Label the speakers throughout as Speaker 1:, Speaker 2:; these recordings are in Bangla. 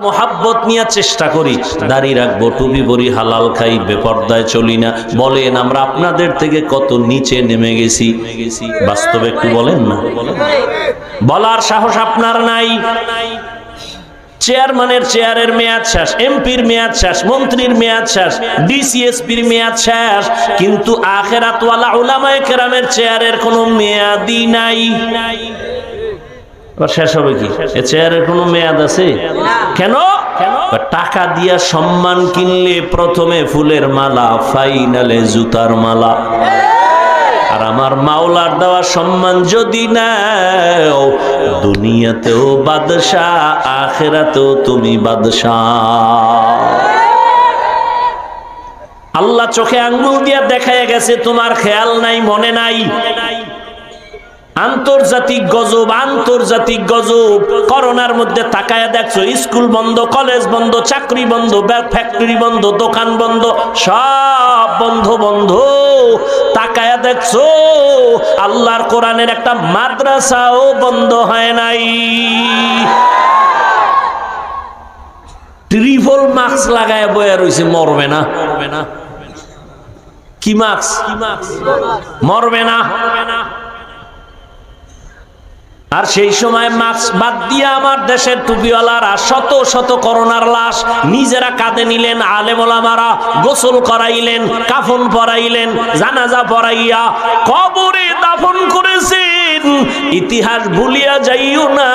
Speaker 1: মোহাব্বত নিয়ে চেষ্টা করি, দাড়ি রাখবো, টুপি পরি, হালাল খাই, বেপরদায় চলি না। বলেন আমরা আপনাদের থেকে কত নিচে নেমে গেছি? বাস্তবে একটু বলেন না। বলার সাহস আপনার নাই। চেয়ারম্যানের চেয়ারের মেয়াদ শেষ, এমপির মেয়াদ শেষ, মন্ত্রীর মেয়াদ শেষ, ডিসিএসপির মেয়াদ শেষ, কিন্তু আখিরাতওয়ালা উলামায়ে কেরামের চেয়ারের কোনো মেয়াদই নাই। শেষ হবে কি? এ চেয়ারের কোনো মেয়াদ আছে? কেন? টাকা দিয়া সম্মান কিনলে প্রথমে ফুলের মালা, ফাইনালে জুতার মালা। আর আমার মাওলার দেওয়া সম্মান যদি নাও, দুনিয়াতেও বাদশাহ, আখিরাতেও তুমি বাদশাহ। আল্লাহ চোখে আঙ্গুল দিয়া দেখায় গেছে, তোমার খেয়াল নাই, মনে নাই। আন্তর্জাতিক গজব, আন্তর্জাতিক গজব। করোনার মধ্যে তাকায়া দেখছো, স্কুল বন্ধ, কলেজ বন্ধ, চাকরি বন্ধ, ফ্যাক্টরি বন্ধ, দোকান বন্ধ, সব বন্ধ বন্ধ। তাকায়া দেখছো আল্লাহর কোরআনের একটা মাদ্রাসাও বন্ধ হয় নাই। ট্রিপল মাস্ক লাগায় বয়া রয়েছে, মরবে না। কি মাস্ক? মরবে না। আর সেই সময় মাস্ক বাদ দিয়ে আমার দেশের টুপিওয়ালারা শত শত করোনার লাশ নিজেরা কাঁধে নিলেন, আলেম ওলামারা গোসল করাইলেন, কাফন পরাইলেন, জানাজা পরাইয়া কবরে দাফন করেছেন। ইতিহাস ভুলিয়া যাইও না,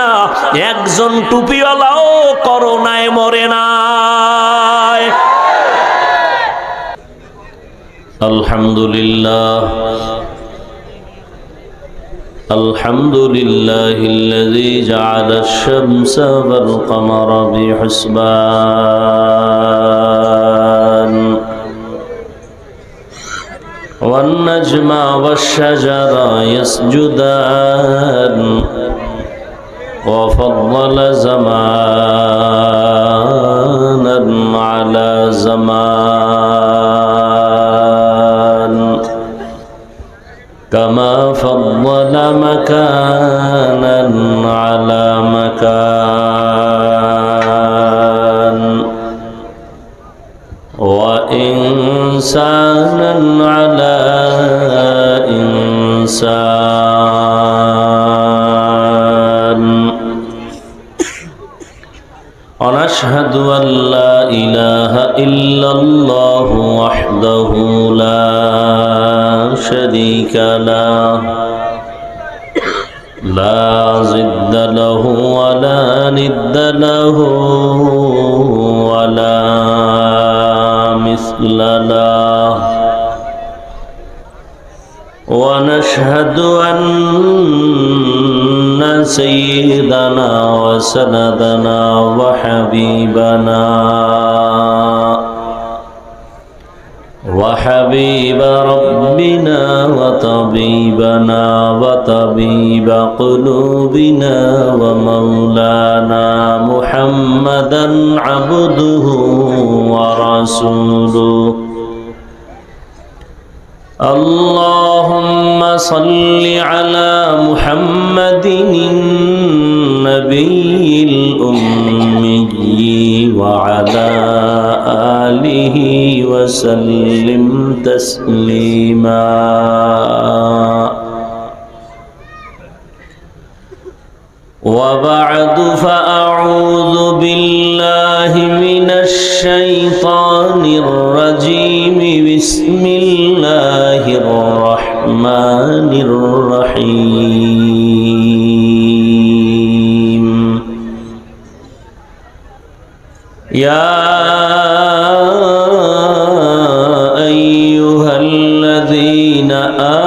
Speaker 1: একজন টুপিওয়ালাও করোনায় মরে নাই। আলহামদুলিল্লাহ, الحمد لله الذي جعل الشمس والقمر بحسبان والنجم والشجر يسجدان وفضل زمانا على زمان كما فضل مكانا على مكان وإنسانا على إنسان ونشهد أن لا إله إلا الله وحده لا شريك له لا ضد له ولا ند له ولا مثل له ونشهد أن سيدنا وسندنا وحبيبنا وحبيب ربنا وطبيبنا وطبيب قلوبنا ومولانا محمدا عبده ورسوله اللهم صل على محمد النبي الأمي وعلى آله وسلم تسليما وبعد فأعوذ بالله من الشيطان الرجيم بسم الله الرحمن الرحيم يا أيها الذين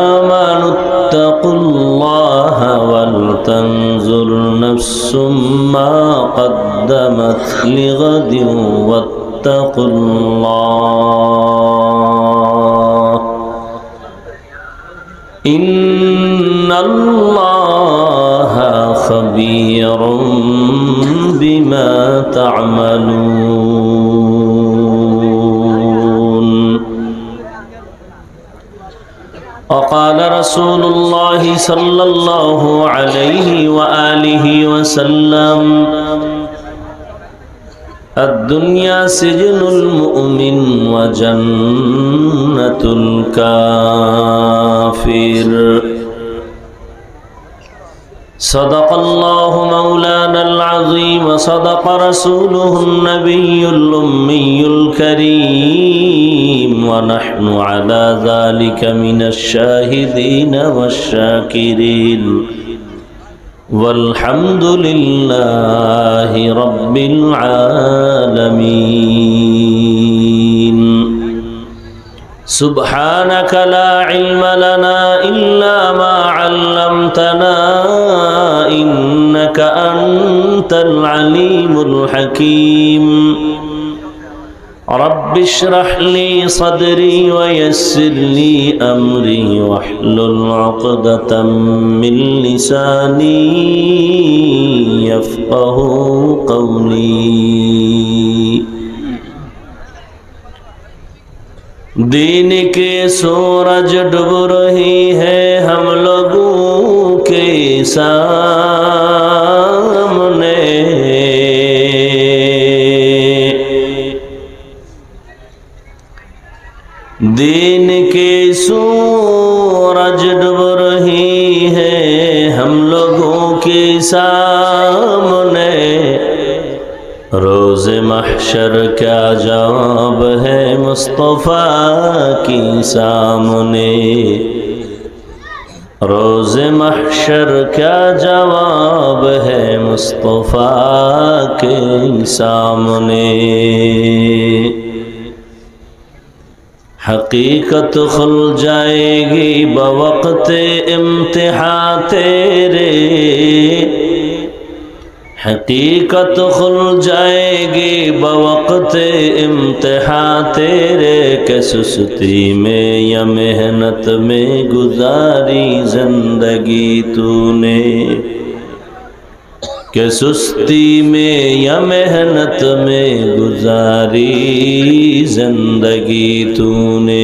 Speaker 1: آمنوا اتقوا الله ولتنظر نفس ما قدمت لغد واتقوا الله إن الله خبير بما تعملون وقال رسول الله صلى الله عليه وآله وسلم الدنيا سجن المؤمن وجنة الكافر صدق الله مولانا العظيم وصدق رسوله النبي الأمي الكريم ونحن على ذلك من الشاهدين والشاكرين والحمد لله رب العالمين سبحانك لا علم لنا إلا ما علمتنا إنك أنت العليم الحكيم رب اشرح لي صدري ويسر لي أمري واحلل عقدة من لساني يفقه قولي दीन के सूरज डूब रही है हम लोगों के सामने दीन के सूरज डूब रही है हम लोगों के सामने रोज़ महशर क्या जवाब है मुस्तफ़ा की सामने रोज़ महशर क्या जवाब है मुस्तफ़ा के सामने हकीकत खुल जाएगी बवक़्त इम्तिहां तेरे हकीकत खुल जाएगी बवक़्त इम्तिहां तेरे के सुस्ती में या मेहनत में गुजारी ज़िंदगी तूने के सुस्ती में या मेहनत में गुजारी ज़िंदगी तूने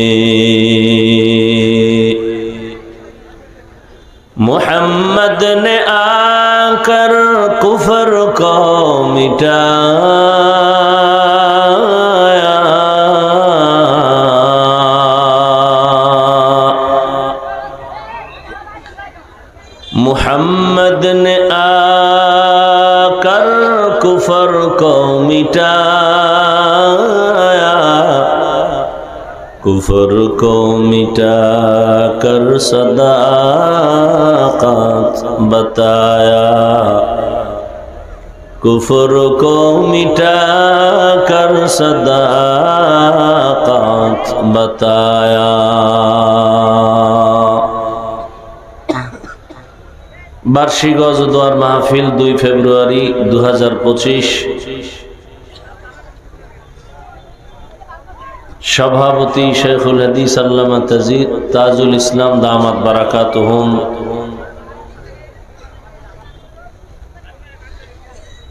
Speaker 1: मोहम्मद ने आकर कुफर को मिटाया मोहम्मद ने आकर कुफर को मिटाया कुफर को मिटा कर सदाक़त बताया कुफर को मिटा कर सदाक़त बताया বার্ষিক অজদোয়ার মাহফিল 2 ফেব্রুয়ারি 2025 সভাপতি শেখুল হাদিস আল্লামা তাজুল ইসলাম দামাত বারাকাতুহুম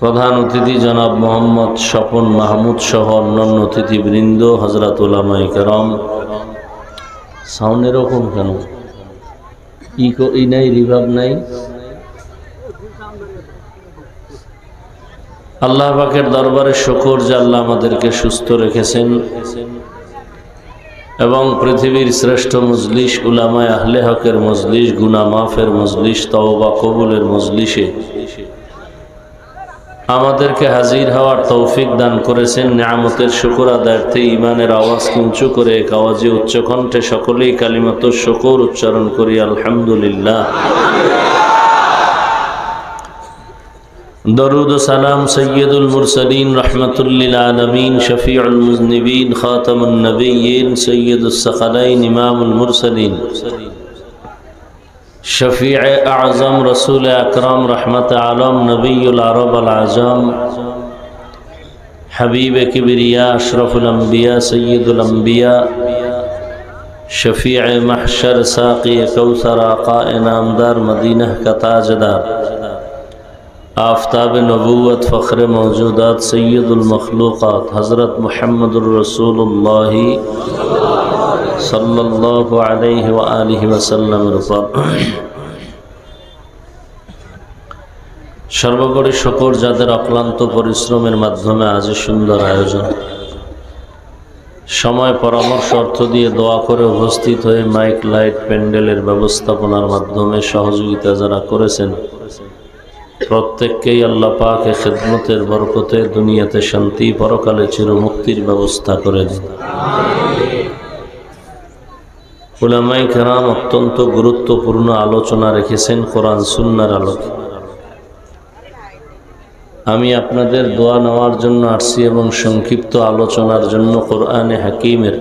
Speaker 1: প্রধান অতিথি জনাব মোহাম্মদ স্বপন মাহমুদ সহ অন্যান্য অতিথিবৃন্দ হযরত উলামায়ে কেরাম সাউন্ড এরকম কেন ই নাই রিভার্ব নাই আল্লাহ পাকের দরবারে শুকর যে আল্লাহ আমাদেরকে সুস্থ রেখেছেন এবং পৃথিবীর শ্রেষ্ঠ মজলিস উলামায়ে আহলে হকের মজলিস গুনাহ মাফের মজলিস তওবা কবুলের মজলিসে আমাদেরকে হাজির হওয়ার তৌফিক দান করেছেন নিয়ামতের শুকর আদায়ার্থে ঈমানের আওয়াজকে উঁচু করে এক আওয়াজে উচ্চ কণ্ঠে সকলেই কালিমাতুশ শুকর উচ্চারণ করি আলহামদুলিল্লাহ दरूद सलाम सय्यदुल मुरसलीन रहमतुल लिल आलमीन शफीउल मुज़निबीन खातमुन नबिय्यीन सय्यदुस सक़लैन इमामुल मुरसलीन शफीअ आज़म रसूल अकरम रहमत आलम नबीउल अरब अल आज़म हबीब किबरिया अशरफुल अंबिया सय्यदुल अंबिया शफीअ महशर साक़ी कौसर आक़ा इनामदार मदीना का ताजदार आफ्ताब नबूवत फ़ख्र मौजूदात सय्यदुल मखलूक़ात हज़रत मुहम्मदुर रसूलुल्लाह सल्लल्लाहु अलैहि व आलिहि वसल्लम সর্বোপরি শুকর যাদের অক্লান্ত পরিশ্রমের মাধ্যমে আজ সুন্দর আয়োজন, সময় পরামর্শ অর্থ দিয়ে দোয়া করে উপস্থিত হয়ে মাইক লাইট প্যান্ডেলের ব্যবস্থাপনার মাধ্যমে সহযোগিতা যারা করেছেন, প্রত্যেককেই আল্লাহ পাকের খিদমতের বরকতে দুনিয়াতে শান্তি, পরকালে চিরমুক্তির ব্যবস্থা করে দিন। উলামায়ে কেরাম অত্যন্ত গুরুত্বপূর্ণ আলোচনা রেখেছেন কোরআন সুন্নাহর আলোকে। আমি আপনাদের দোয়া নেওয়ার জন্য আসছি এবং সংক্ষিপ্ত আলোচনার জন্য কোরআনে হাকিমের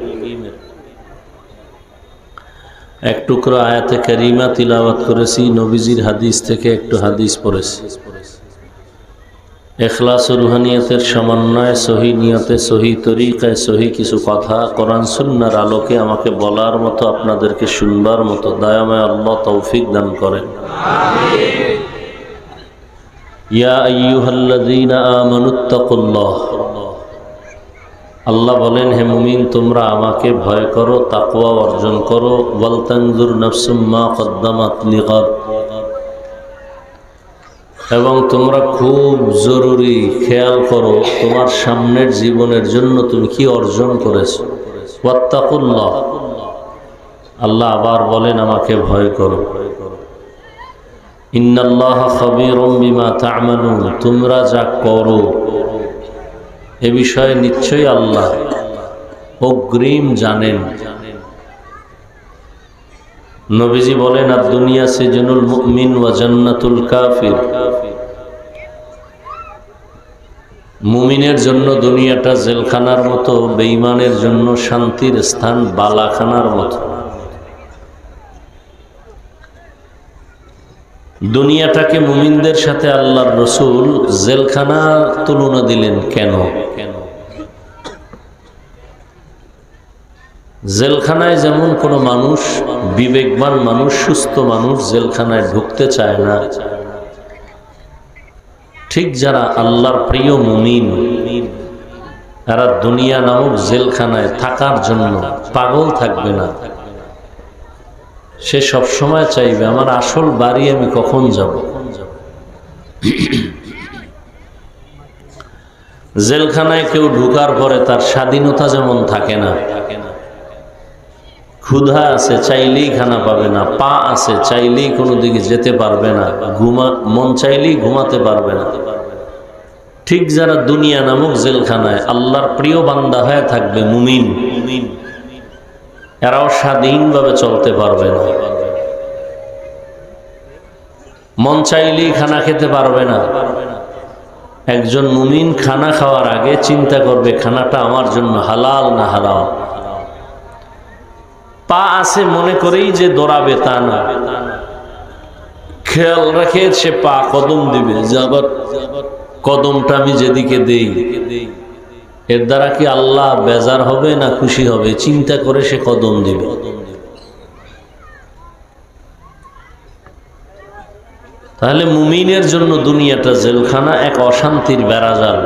Speaker 1: এক টুকরো আয়াতে কারিমা তিলাওয়াত করেছি। নবীজির হাদিস থেকে একটু হাদিস পড়েছি। ইখলাস ও রুহানিয়তের সমন্বয়ে সহি নিয়তে, সহি তরিকায়, সহি কিছু কথা কোরআন সুন্নাহর আলোকে আমাকে বলার মতো, আপনাদেরকে শুনবার মতো দয়াময় আল্লাহ তৌফিক দান করেন। ইয়া আইয়ুহাল্লাযীনা আমানুত্তাকুল্লাহ, আল্লাহ বলেন, হে মুমিন তোমরা আমাকে ভয় করো, তাকওয়া অর্জন করো। ওয়াল তানজুর নাফসুম মা কদ্দামাত লিগাদ, এবং তোমরা খুব জরুরি খেয়াল করো তোমার সামনের জীবনের জন্য তুমি কি অর্জন করেছো। ওয়াত্তাকুল্লাহ, আল্লাহ আবার বলেন আমাকে ভয় করো। ইন্নাল্লাহা খাবীরুম বিমা তা'মালুন, তোমরা যা করো এ বিষয়ে নিশ্চয়ই আল্লাহ অগ্রিম জানেন। নবীজি বলেন, আর দুনিয়া সিজনুল মুমিন ওয়া জান্নাতুল কাফির, মুমিনের জন্য দুনিয়াটা জেলখানার মতো, বেঈমানের জন্য শান্তির স্থান বালাখানার মতো। দুনিয়াটাকে মুমিনদের সাথে আল্লাহর রসুল জেলখানার তুলনা দিলেন কেন? জেলখানায় যেমন কোনো মানুষ, বিবেকবান মানুষ, সুস্থ মানুষ জেলখানায় ঢুকতে চায় না, ঠিক যারা আল্লাহর প্রিয় মুমিন, তারা দুনিয়া নামক জেলখানায় থাকার জন্য পাগল থাকবে না। সে সব সময় চাইবে আমার আসল বাড়ি আমি কখন যাব। জেলখানায় কেউ ঢোকার পরে তার স্বাধীনতা যেমন থাকে না, ক্ষুধা আছে চাইলেই খানা পাবে না, পা আছে চাইলেই কোনো দিকে যেতে পারবে না, মন চাইলেই ঘুমাতে পারবে না, ঠিক যারা দুনিয়া নামক জেলখানায় আল্লাহর প্রিয় বান্দা হয়ে থাকবে মুমিন, এরাও স্বাধীনভাবে চলতে পারবে না, মন চাইলেই খানা খেতে পারবে না। একজন মুমিন খানা খাওয়ার আগে চিন্তা করবে খানাটা আমার জন্য হালাল না হারাম। পা আছে মনে করেই যে দৌড়াবে তা না, খেয়াল রাখে সে পা কদম দিবে, যে আবার কদমটা আমি যেদিকে দেই এর দ্বারা কি আল্লাহ বেজার হবে না খুশি হবে, চিন্তা করে সে কদম দিবে। তাহলে মুমিনের জন্য দুনিয়াটা জেলখানা, এক অশান্তির বেড়াজাল।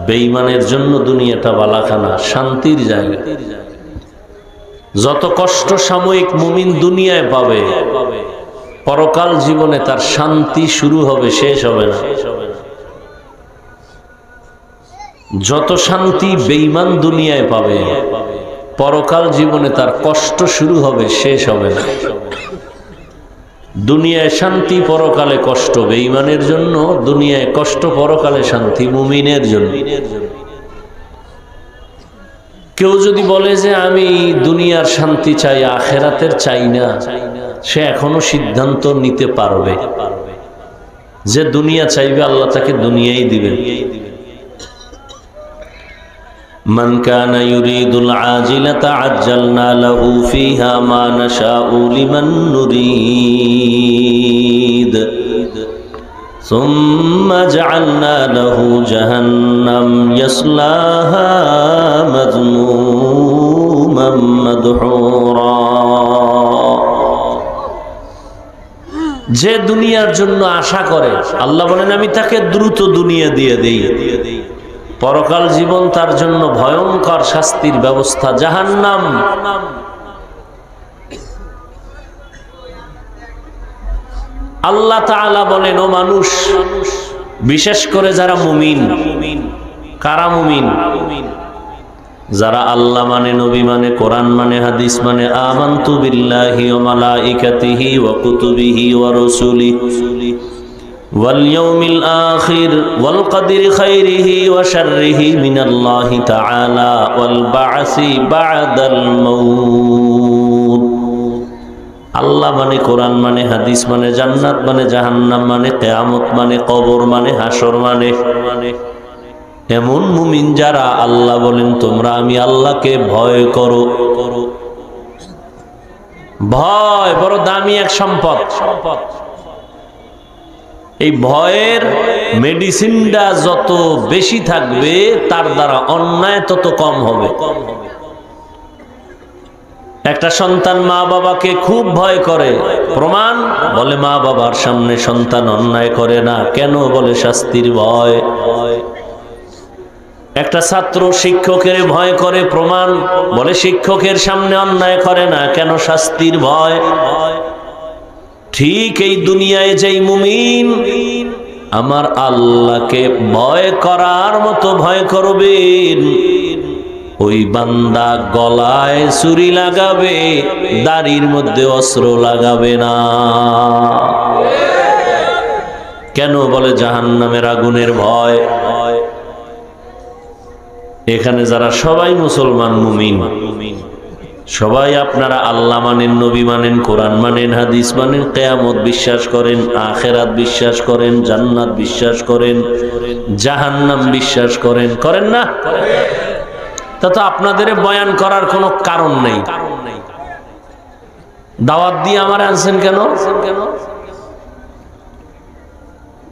Speaker 1: বেঈমানের জন্য দুনিয়াটা বালাখানা, শান্তির জায়গা। যত কষ্ট সাময়িক মুমিন দুনিয়ায় পাবে, পরকাল জীবনে তার শান্তি শুরু হবে, শেষ হবে না। যত শান্তি বেঈমান দুনিয়ায় পাবে, পরকাল জীবনে তার কষ্ট শুরু হবে, শেষ হবে না। দুনিয়ায় শান্তি, পরকালে কষ্ট। বেঈমানের জন্য দুনিয়ায় কষ্ট, পরকালে শান্তি মুমিনের জন্য। কেউ যদি বলে যে আমি দুনিয়ার শান্তি চাই, আখেরাতের চাই না, সে এখনো সিদ্ধান্ত নিতে পারবে যে দুনিয়া চাইবে, আল্লাহ তাকে দুনিয়াই দিবেন। মান কানা ইউরিদুল আজিলাতা আজ্জালনা লাহু ফিহা মা নাশাউ লিমান নুরিদ সুম্মা জাআলনা লাহু জাহান্নাম ইয়াসলাহা মাযমুমান মাদহুরা। যে দুনিয়ার জন্য আশা করে, আল্লাহ বলেন আমি তাকে দ্রুত দুনিয়া দিয়ে দেই, পরকাল জীবন তার জন্য ভয়ঙ্কর শাস্তির ব্যবস্থা, জাহান্নাম। আল্লাহ তাআলা বলেন, ও মানুষ, বিশেষ করে যারা মুমিন। কারা মুমিন? যারা আল্লাহ মানে, নবী মানে, কোরআন মানে, হাদিস মানে, আমানতু বিল্লাহি ওয়া মালাইকাতিহি ওয়া কুতুবিহি ওয়া রাসূলিহি ওয়াল ইয়াউমিল আখির ওয়াল কদরি খাইরিহি ওয়া শাররিহি মিনাল্লাহি তাআলা ওয়াল বা'সি বা'দাল মাউত। আল্লাহ মানে, কোরআন মানে, হাদিস মানে, জান্নাত মানে, জাহান্নাম মানে, কিয়ামত মানে, কবর মানে, হাসর মানে। এমন মুমিন যারা, আল্লাহ বলেন তোমরা আমি আল্লাহকে ভয় করো। ভয় বড় দামি এক সম্পদ। এই ভয়ের মেডিসিনটা যত বেশি থাকবে তার দ্বারা অন্যায় তত কম হবে। একটা সন্তান মা বাবাকে খুব ভয় করে, প্রমাণ বলে মা বাবার সামনে সন্তান অন্যায় করে না, কেন? বলে শাস্তির ভয়। একটা ছাত্র শিক্ষকের ভয় করে, প্রমাণ বলে শিক্ষকের সামনে অন্যায় করে না, কেন? শাস্তির ভয়। ঠিক এই দুনিয়ায় যেই মুমিন আমার আল্লাহকে ভয় করার মতো ভয় করবেন, ওই বান্দা গলায় ছুরি লাগাবে, দাড়ির মধ্যে অস্ত্র লাগাবে না। কেন? বলে জাহান্নামের আগুনের ভয়। এখানে যারা সবাই মুসলমান মুমিন, সবাই আপনারা আল্লাহ মানেন, নবী মানেন, কোরআন মানেন, হাদিস মানেন, কিয়ামত বিশ্বাস করেন, আখিরাত বিশ্বাস করেন, জান্নাত বিশ্বাস করেন, জাহান্নাম বিশ্বাস করেন, করেন না? তা তো আপনাদের বয়ান করার কোনো কারণ নেই। দাওয়াত দিয়ে আমার আনছেন কেন?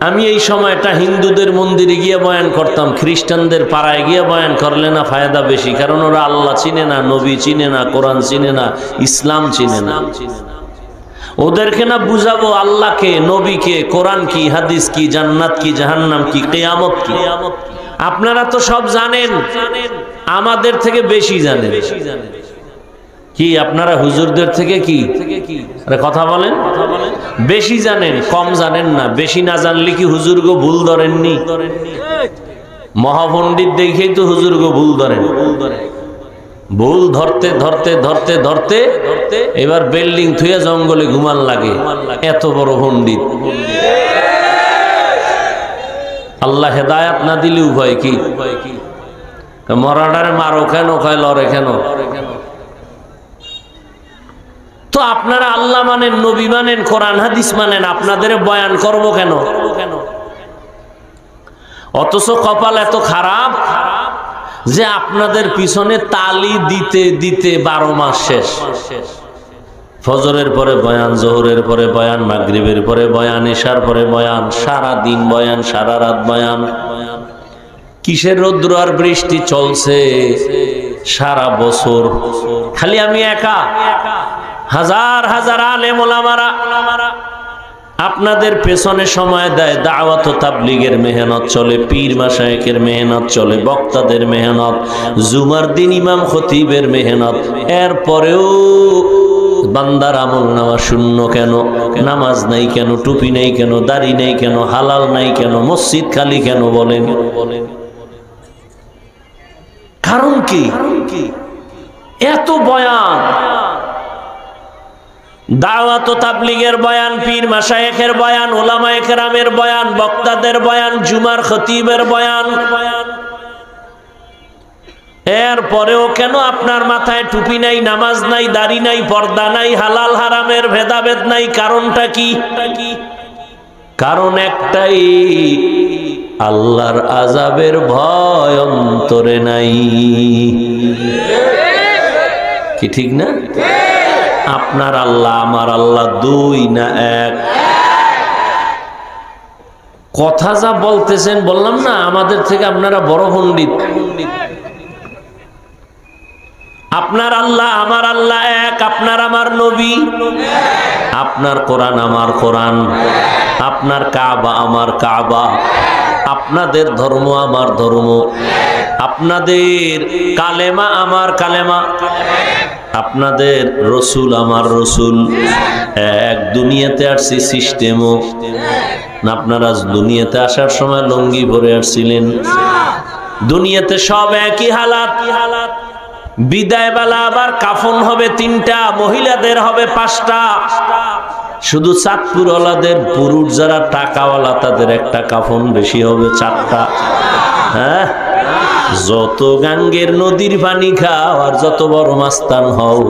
Speaker 1: আমি এই সময়টা হিন্দুদের মন্দিরে গিয়ে বয়ান করতাম, খ্রিস্টানদের পাড়ায় গিয়ে বয়ান করলে না ফায়দা বেশি, কারণ ওরা আল্লাহ চিনে না, নবী চিনে না, কোরআন চিনে না, ইসলাম চিনে না। ওদেরকে না বুঝাবো আল্লাহকে, নবীকে, কোরআন কি, হাদিস কি, জান্নাত কি, জাহান্নাম কি, কিয়ামত কি। আপনারা তো সব জানেন, আমাদের থেকে বেশি জানেন। কি আপনারা হুজুরদের থেকে কি কথা বলেন? বেশি জানেন, কম জানেন না। বেশি না জানলে কি হুজুরগো ভুল ধরেননি? মহাপণ্ডিত দেখেই তো হুজুরগো ভুল ধরেন। ভুল ধরতে ধরতে ধরতে ধরতে এবার বিল্ডিং থুয়ে জঙ্গলে ঘুমান লাগে, এত বড় পণ্ডিত। আল্লাহ হেদায়াত না দিলে উভয় কি? মরাডারে মারো কেন, কয় লড়ে কেন? তো আপনারা আল্লাহ মানেন, নবী মানেন, কোরআন হাদিস মানেন, আপনাদের বয়ান করব কেন? অথচ কপাল এত খারাপ যে আপনাদের পিছনে তালি দিতে দিতে 12 মাস শেষ। ফজরের পরে বয়ান, জোহরের পরে বয়ান, মাগরিবের পরে বয়ান, ইশার পরে বয়ান, সারা দিন বয়ান, সারা রাত বয়ান। কিসের রৌদ্র আর বৃষ্টি চলছে সারা বছর? খালি আমি একা? হাজার হাজার আলেম ওলামারা আপনাদের পেছনে সময় দেয়। দাওয়াত ও তাবলীগের মেহনত চলে, পীর মাশায়েখের মেহনত চলে, বক্তাদের মেহনত, জুমার দিন ইমাম খতিবের মেহনত। এরপরেও বান্দার আমল নামা শূন্য কেন? নামাজ নাই কেন? টুপি নাই কেন? দাড়ি নাই কেন? হালাল নাই কেন? মসজিদ খালি কেন? বলেন কারণ কি? এত বয়ান, দাওয়াত ও তাবলীগের বয়ান, পীর মাশায়েখের বয়ান, উলামায়ে কেরামের বয়ান, বক্তাদের বয়ান, জুমার খতিবের বয়ান। এরপরেও কেন আপনার মাথায় টুপি নাই, নামাজ নাই, দাড়ি নাই, পর্দা নাই, হালাল হারামের ভেদাভেদ নাই? কারণটা কি? কারণ একটাই, আল্লাহর আযাবের ভয় অন্তরে নাই। কি ঠিক না? আপনার আল্লাহ আমার আল্লাহ দুই না এক? কথা যা বলতেছেন, বললাম না আমাদের থেকে আপনারা বড় পণ্ডিত। আপনার আল্লাহ আমার আল্লাহ এক, আপনার আমার নবী, আপনার কোরআন আমার কোরআন, আপনার কাবা আমার কাবা, আপনাদের ধর্ম আমার ধর্ম, আপনাদের কালেমা আমার কালেমা। আপনাদের রসুল আমার রসুল এক, দুনিয়াতে আসছি সিস্টেমও না। আপনারা দুনিয়াতে আসার সময় লুঙ্গি পরে আসছিলেন? দুনিয়াতে সব একই হালাত। বিদায় বেলা আবার কাফন হবে 3টা, মহিলাদের হবে 5টা। শুধু চাঁদপুরওয়ালাদের পুরুষ যারা টাকাওয়ালা তাদের একটা কাফন বেশি হবে 4টা। হ্যাঁ, যত গাঙ্গের নদীর পানি খাও আর যত বড় মাস্তান হও,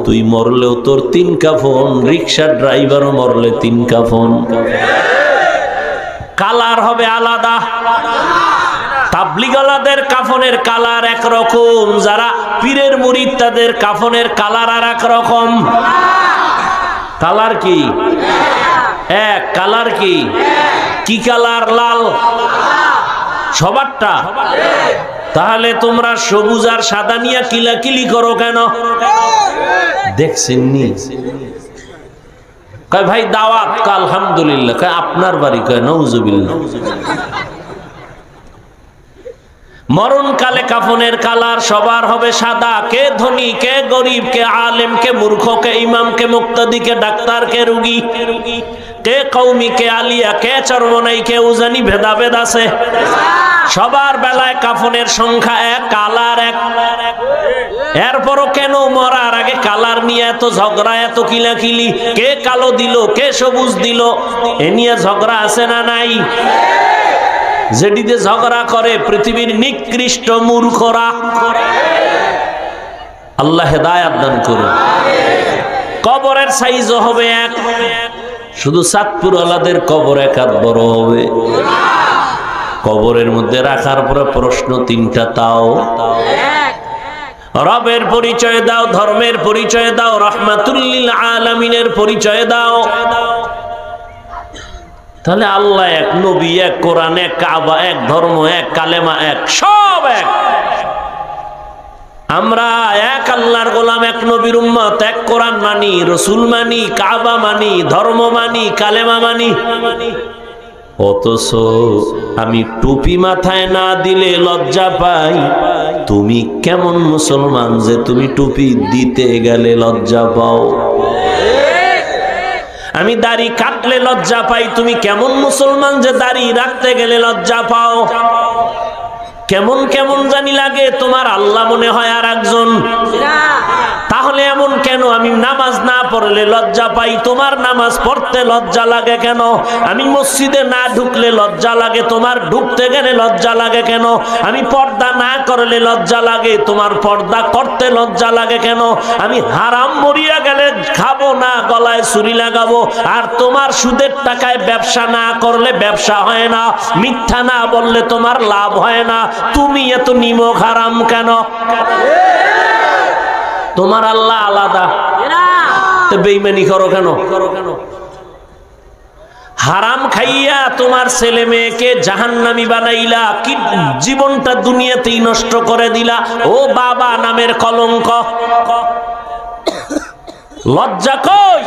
Speaker 1: তুই মরলেও তোর 3 কাফন, রিক্সার ড্রাইভারও মরলে 3 কাফন। কালার হবে আলাদা। তাবলিগালাদের কাফনের কালার একরকম, যারা পীরের মুরিদ তাদের কাফনের কালার আর একরকম। কালার কি এক? কালার কি কি কালার? লাল সবারটা। তাহলে তোমরা সবুজ আর সাদা নিয়ে কিলাকিলি করো কেন? দেখছেন নি? কয় ভাই দাওয়াত, আলহামদুলিল্লাহ। কয় আপনার বাড়ি? কয় নাউজুবিল্লাহ। মরণকালে কাফনের কালার সবার হবে সাদা। কে ধনী, কে গরিব, কে আলেম, কে মূর্খ, কে ইমাম, কে মুক্তাদি, কে ডাক্তার, কে রুগী, কে কওমি, কে আলিয়া, কে চরমনাই, কে উজানি, ভেদাভেদ আছে। সবার বেলায় কাফনের সংখ্যা এক, কালার এক। এরপরও কেন মরার আগে কালার নিয়ে এত ঝগড়া, এত কিলাকিলি? কে কালো দিল, কে সবুজ দিল, এ নিয়ে ঝগড়া আছে না নাই? যেটিতে ঝগড়া করে পৃথিবীর নিকৃষ্ট মূর্খরা। আল্লাহ হেদায়াত দান করুন। কবরের সাইজও হবে এক, শুধু চাঁদপুরওয়ালাদের কবর এক হাত বড় হবে। কবরের মধ্যে রাখার পরে প্রশ্ন 3টা, তাও রবের পরিচয় দাও, ধর্মের পরিচয় দাও, রাহমাতুল লিল আলামিনের পরিচয় দাও। তাহলে আল্লাহ এক, নবী এক, কোরআন এক, কাবা এক, ধর্ম এক, কালেমা এক, সব এক। আমরা এক আল্লাহর গোলাম, এক নবীর উম্মত, এক কোরআন মানি, রসুল মানি, কাবা মানি, ধর্ম মানি, কালেমা মানি। অথচ আমি টুপি মাথায় না দিলে লজ্জা পাই। তুমি কেমন মুসলমান যে তুমি টুপি দিতে গেলে লজ্জা পাও? আমি দাড়ি কাটলে লজ্জা পাই, তুমি কেমন মুসলমান যে দাড়ি রাখতে গেলে লজ্জা পাও? কেমন কেমন জানি লাগে, তোমার আল্লাহ মনে হয় আর একজন। তাহলে এমন কেন? আমি নামাজ না পড়লে লজ্জা পাই, তোমার নামাজ পড়তে লজ্জা লাগে কেন? আমি মসজিদে না ঢুকলে লজ্জা লাগে, তোমার ঢুকতে গেলে লজ্জা লাগে কেন? আমি পর্দা না করলে লজ্জা লাগে, তোমার পর্দা করতে লজ্জা লাগে কেন? আমি হারাম মরিয়া গেলে খাবো না, গলায় ছুরি লাগাবো, আর তোমার সুদের টাকায় ব্যবসা না করলে ব্যবসা হয় না, মিথ্যা না বললে তোমার লাভ হয় না। তুমি এত নিমক হারাম কেন? তোমার আল্লাহ আলাদা, বেঈমানি করো কেন? হারাম খাইয়া তোমার ছেলে মেয়েকে জাহান্নামী বানাইলা, কি জীবনটা দুনিয়াতেই নষ্ট করে দিলা। ও বাবা নামের কলঙ্ক, লজ্জা কই?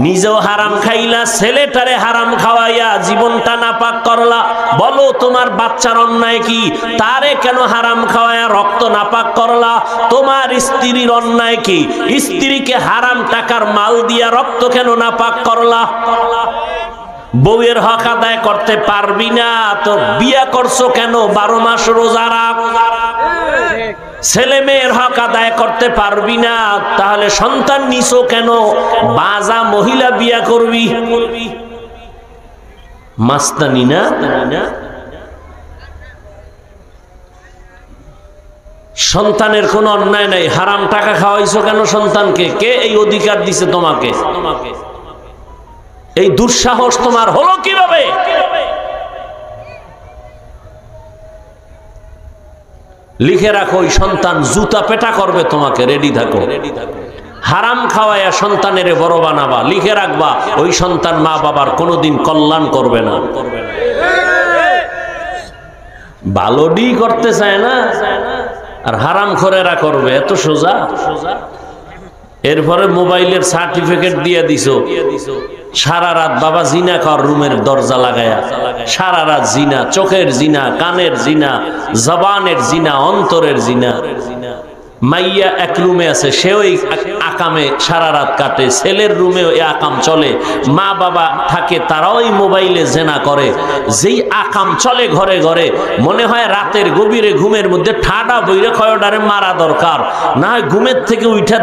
Speaker 1: নিজেও হারাম খাইলা, ছেলেটারে হারাম খাওয়াইয়া জীবনটা নাপাক করলা। বলো তোমার বাচ্চার অন্যায় কি? তারে কেন হারাম খাওয়াইয়া রক্ত নাপাক করলা? তোমার স্ত্রীর অন্যায় কি? স্ত্রীকে হারাম টাকার মাল দিয়া রক্ত কেন নাপাক করলা? বউয়ের হক আদায় করতে পারবি না তো বিয়া করছো কেন? 12 মাস রোজা রাখ। ছেলে মেয়ের হক আদায় করতে পারবি না, তাহলে সন্তান নিছো কেন? বাজা মহিলা বিয়া করবি, মাস্তানি না? সন্তানের কোন অন্যায় নাই, হারাম টাকা খাওয়াইছো কেন সন্তানকে? কে এই অধিকার দিছে তোমাকে? এই দুঃসাহস তোমার হলো কিভাবে? লিখে রাখো, ওই সন্তান জুতা পেটা করবে তোমাকে, রেডি থাকো। হারাম খাওয়াইয়া সন্তানের বড় বানাবা, লিখে রাখবা ওই সন্তান মা বাবার কোনোদিন কল্যাণ করবে না। ভালো ডি করতে চায় না, আর হারাম খোরেরা করবে, এত সোজা। এরপরে মোবাইলের সার্টিফিকেট দিয়ে দিছো, সারা রাত বাবা জিনা কর, রুমের দরজা লাগায়া সারা রাত জিনা, চোখের জিনা, কানের জিনা, জবানের জিনা, অন্তরের জিনা। মাইয়া এক রুমে আছে, সে ওই আকামে সারা রাত কাটে, ছেলের রুমে ওই আকাম চলে, মা বাবা থাকে তারাও ওই মোবাইলে জেনা করে। যেই আকাম চলে ঘরে ঘরে, মনে হয় রাতের গভীরে ঘুমের মধ্যে ঠাডা বইরে কয়ডারে মারা দরকার, না হয় ঘুমের থেকে উঠা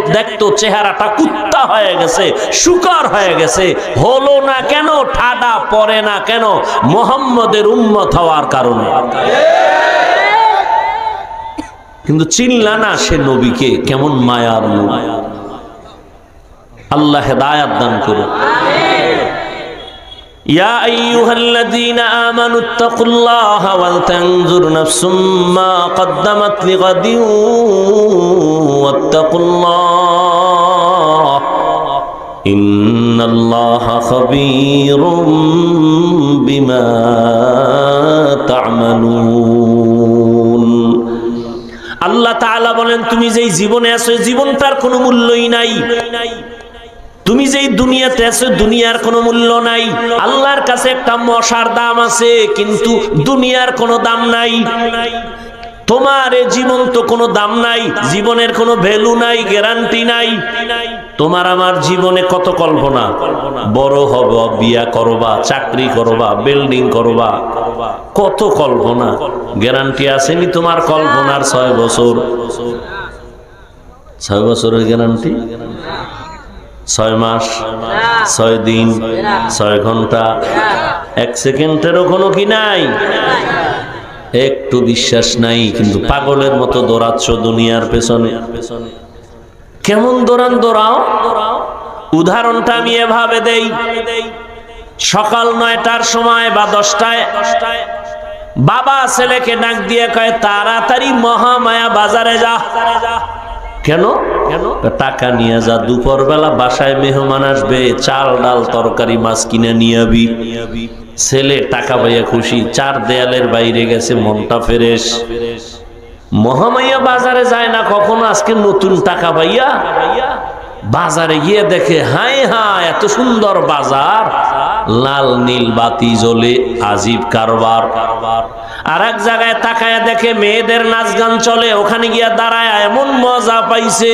Speaker 1: দেখতো চেহারাটা কুত্তা হয়ে গেছে, শুকর হয়ে গেছে। হলো না কেন? ঠাডা পড়ে না কেন? মুহাম্মদের উম্মত হওয়ার কারণে। কিন্তু চিনলা না সে নবীকে, কেমন মায়ার লোক। আল্লাহ হেদায়াত দান করুন। ইয়া আইয়ুহাল্লাযীনা আমানুত্তাকুল্লাহা ওয়াল তানজুর নাফসুম মা কদ্দামাত লিগাদিন ওয়াত্তাকুল্লাহ ইন্নাল্লাহা খাবীরুম বিমা তা'মালুন। আল্লাহ তাআলা বলেন, তুমি যেই জীবনে আছো জীবনটার কোনো মূল্যই নাই। তুমি যেই দুনিয়াতে আছো দুনিয়ার কোনো মূল্য নাই। আল্লাহর কাছে একটা মশার দাম আছে, কিন্তু দুনিয়ার কোনো দাম নাই। তোমার এই জীবন তো কোনো দাম নাই, জীবনের কোনো ভ্যালু নাই, গ্যারান্টি নাই। তোমার আমার জীবনে কত কল্পনা, বড় হব, বিয়া করবা, চাকরি করবা, বিল্ডিং করবা, কত কল্পনা। গ্যারান্টি আসেনি তোমার কল্পনার 6 বছর? 6 বছরের গ্যারান্টি? 6 মাস, 6 দিন, 6 ঘন্টা, 1 সেকেন্ডেরও কোনো কি নাই? একটু বিশ্বাস নাই, কিন্তু পাগলের মতো দৌড়াচ্ছ দুনিয়ার পেছনে। কেমন দৌড়াও? উদাহরণটা আমি এভাবে দেই। সকাল 9টার সময় বা 10টায় বাবা ছেলেকে ডাক দিয়ে কয়, তাড়াতাড়ি মহামায়া বাজারে যা। কেন? টাকা নিয়ে যা, দুপুর বেলা বাসায় মেহমান আসবে, চাল ডাল তরকারি মাছ কিনে নিয়ে আবি। ছেলে টাকা পাইয়া খুশি, 4 দেয়ালের বাইরে গেছে, মনটা ফ্রেশ। মহামায়া বাজারে যায় না কখনো, আজকে নতুন টাকা পাইয়া বাজারে গিয়ে দেখে, হায় হায় এত সুন্দর বাজার, লাল নীল বাতি জ্বলে, আজীব কারবার। আর এক জায়গায় তাকায় দেখে মেয়েদের নাচ গান চলে, ওখানে গিয়া দাঁড়ায় এমন মজা পাইছে।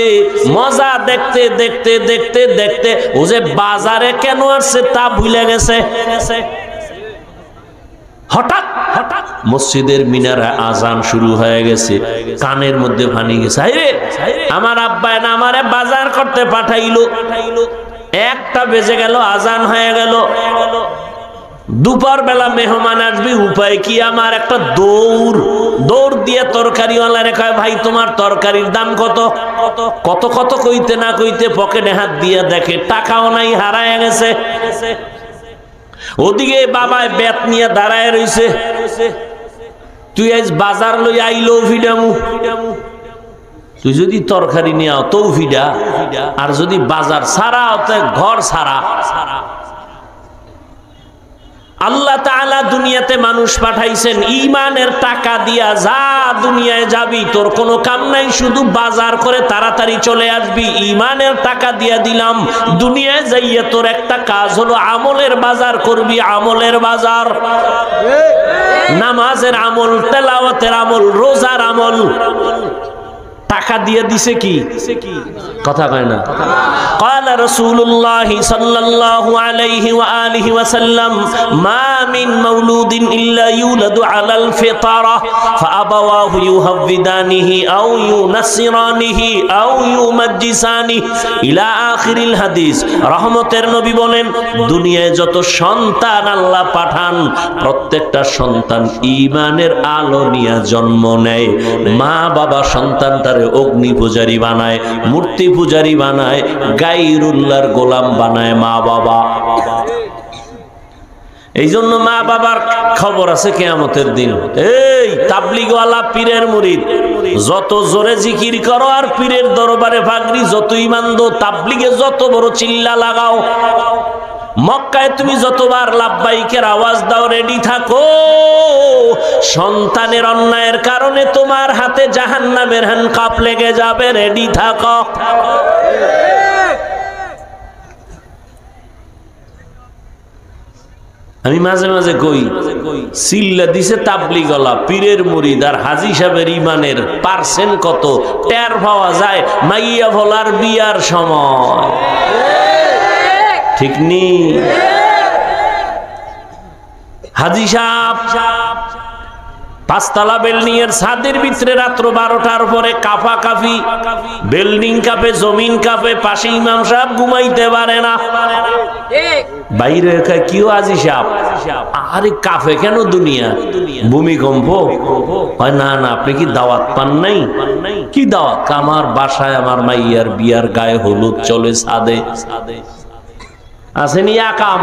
Speaker 1: মজা দেখতে দেখতে দেখতে দেখতে ও যে বাজারে কেন আসছে তা ভুলে গেছে। হঠাৎ হঠাৎ মসজিদের মিনারে আজান শুরু হয়ে গেছে, কানের মধ্যে পানি গেছে। আমার আব্বা না আমারে বাজার করতে পাঠাইলো, 1টা বেজে গেল, আজান হয়ে গেল। দুপুর বেলা মেহমান আসবে, উপায় কি? আমার একটা দৌড় দিয়ে তরকারিওয়ালারে কয়, ভাই তোমার তরকারির দাম কত? কত কত কইতে না কইতে পকেটে হাত দিয়ে দেখে টাকাও নাই, হারায় গেছে। ওদিকে বাবায় বেত নিয়ে দাঁড়ায় রইছে, তুই আজ বাজার লই আইলো ফিডামু। তুই যদি তরকারি নিয়ে আও তো ফিডা, আর যদি বাজার ছাড়া ঘর ছাড়া। আল্লাহ তাআলা দুনিয়াতে মানুষ পাঠাইছেন ঈমানের টাকা দিয়া, যা দুনিয়ায় যাবি তোর কোনো কাম নাই, শুধু বাজার করে তাড়াতাড়ি চলে আসবি। ঈমানের টাকা দিয়া দিলাম, দুনিয়ায় যাইয়া তোর একটা কাজ হলো আমলের বাজার করবি। আমলের বাজার, নামাজের আমল, তেলাওয়াতের আমল, রোজার আমল। টাকা দিয়ে দিছে কি? কথা কয় না। قال رسول الله صلى الله عليه وآله وسلم ما من مولود إلا يولد على الفطرة فأبواه يهودانه أو ينصرانه أو يمجسانه إلى آخر الحديث। রহমতের নবী বলেন, দুনিয়ায় যত সন্তান আল্লাহ পাঠান, প্রত্যেকটা সন্তান ঈমানের আলো নিয়ে জন্ম নেয়। মা বাবা সন্তানটারে অগ্নি পূজারী বানায়, মূর্তি পূজারী বানায়, গায়রুল্লাহর গোলাম বানায় মা বাবা। এই জন্য মা বাবার খবর আছে কিয়ামতের দিন। এই তাবলিগওয়ালা পীরের মুরিদ, যত জোরে জিকির করো আর পীরের দরবারে ভাগরি যত ঈমান দো, তাবলিগে যত বড় চিল্লা লাগাও, মক্কায় তুমি যতবার লাব্বাইকের আওয়াজ দাও, রেডি থাকো, সন্তানের অন্যায়ের কারণে তোমার হাতে জাহান্নামের হ্যান্ডকাপ লেগে যাবে, রেডি থাকো। আমি মাঝে মাঝে কই সিল্লা দিছে তাবলিগ ওয়ালা পীরের মুরিদ আর হাজী সাহেবের ইমানের পার্সেন্ট কত টের পাওয়া যায় মাইয়া ভোলার বিয়ার সময় ঠিক নি হাজী সাহেব পাঁচতলা বিল্ডিং এর ছাদের ভিতরে রাত্র 12টার পরে কাফা কাফি বিল্ডিং কাঁপে জমিন কাঁপে পাশে ইমাম সাহেব ঘুমাইতে পারে না বাইরে কিও হাজী সাহেব আরে কাফে কেন দুনিয়া ভূমিকম্প হয় না না আপনি কি দাওয়াত পান নাই কি দাওয়াত আমার বাসায় আমার মাইয়ার বিয়ার গায়ে হলুদ চলে ছাদে আসেনি আকাম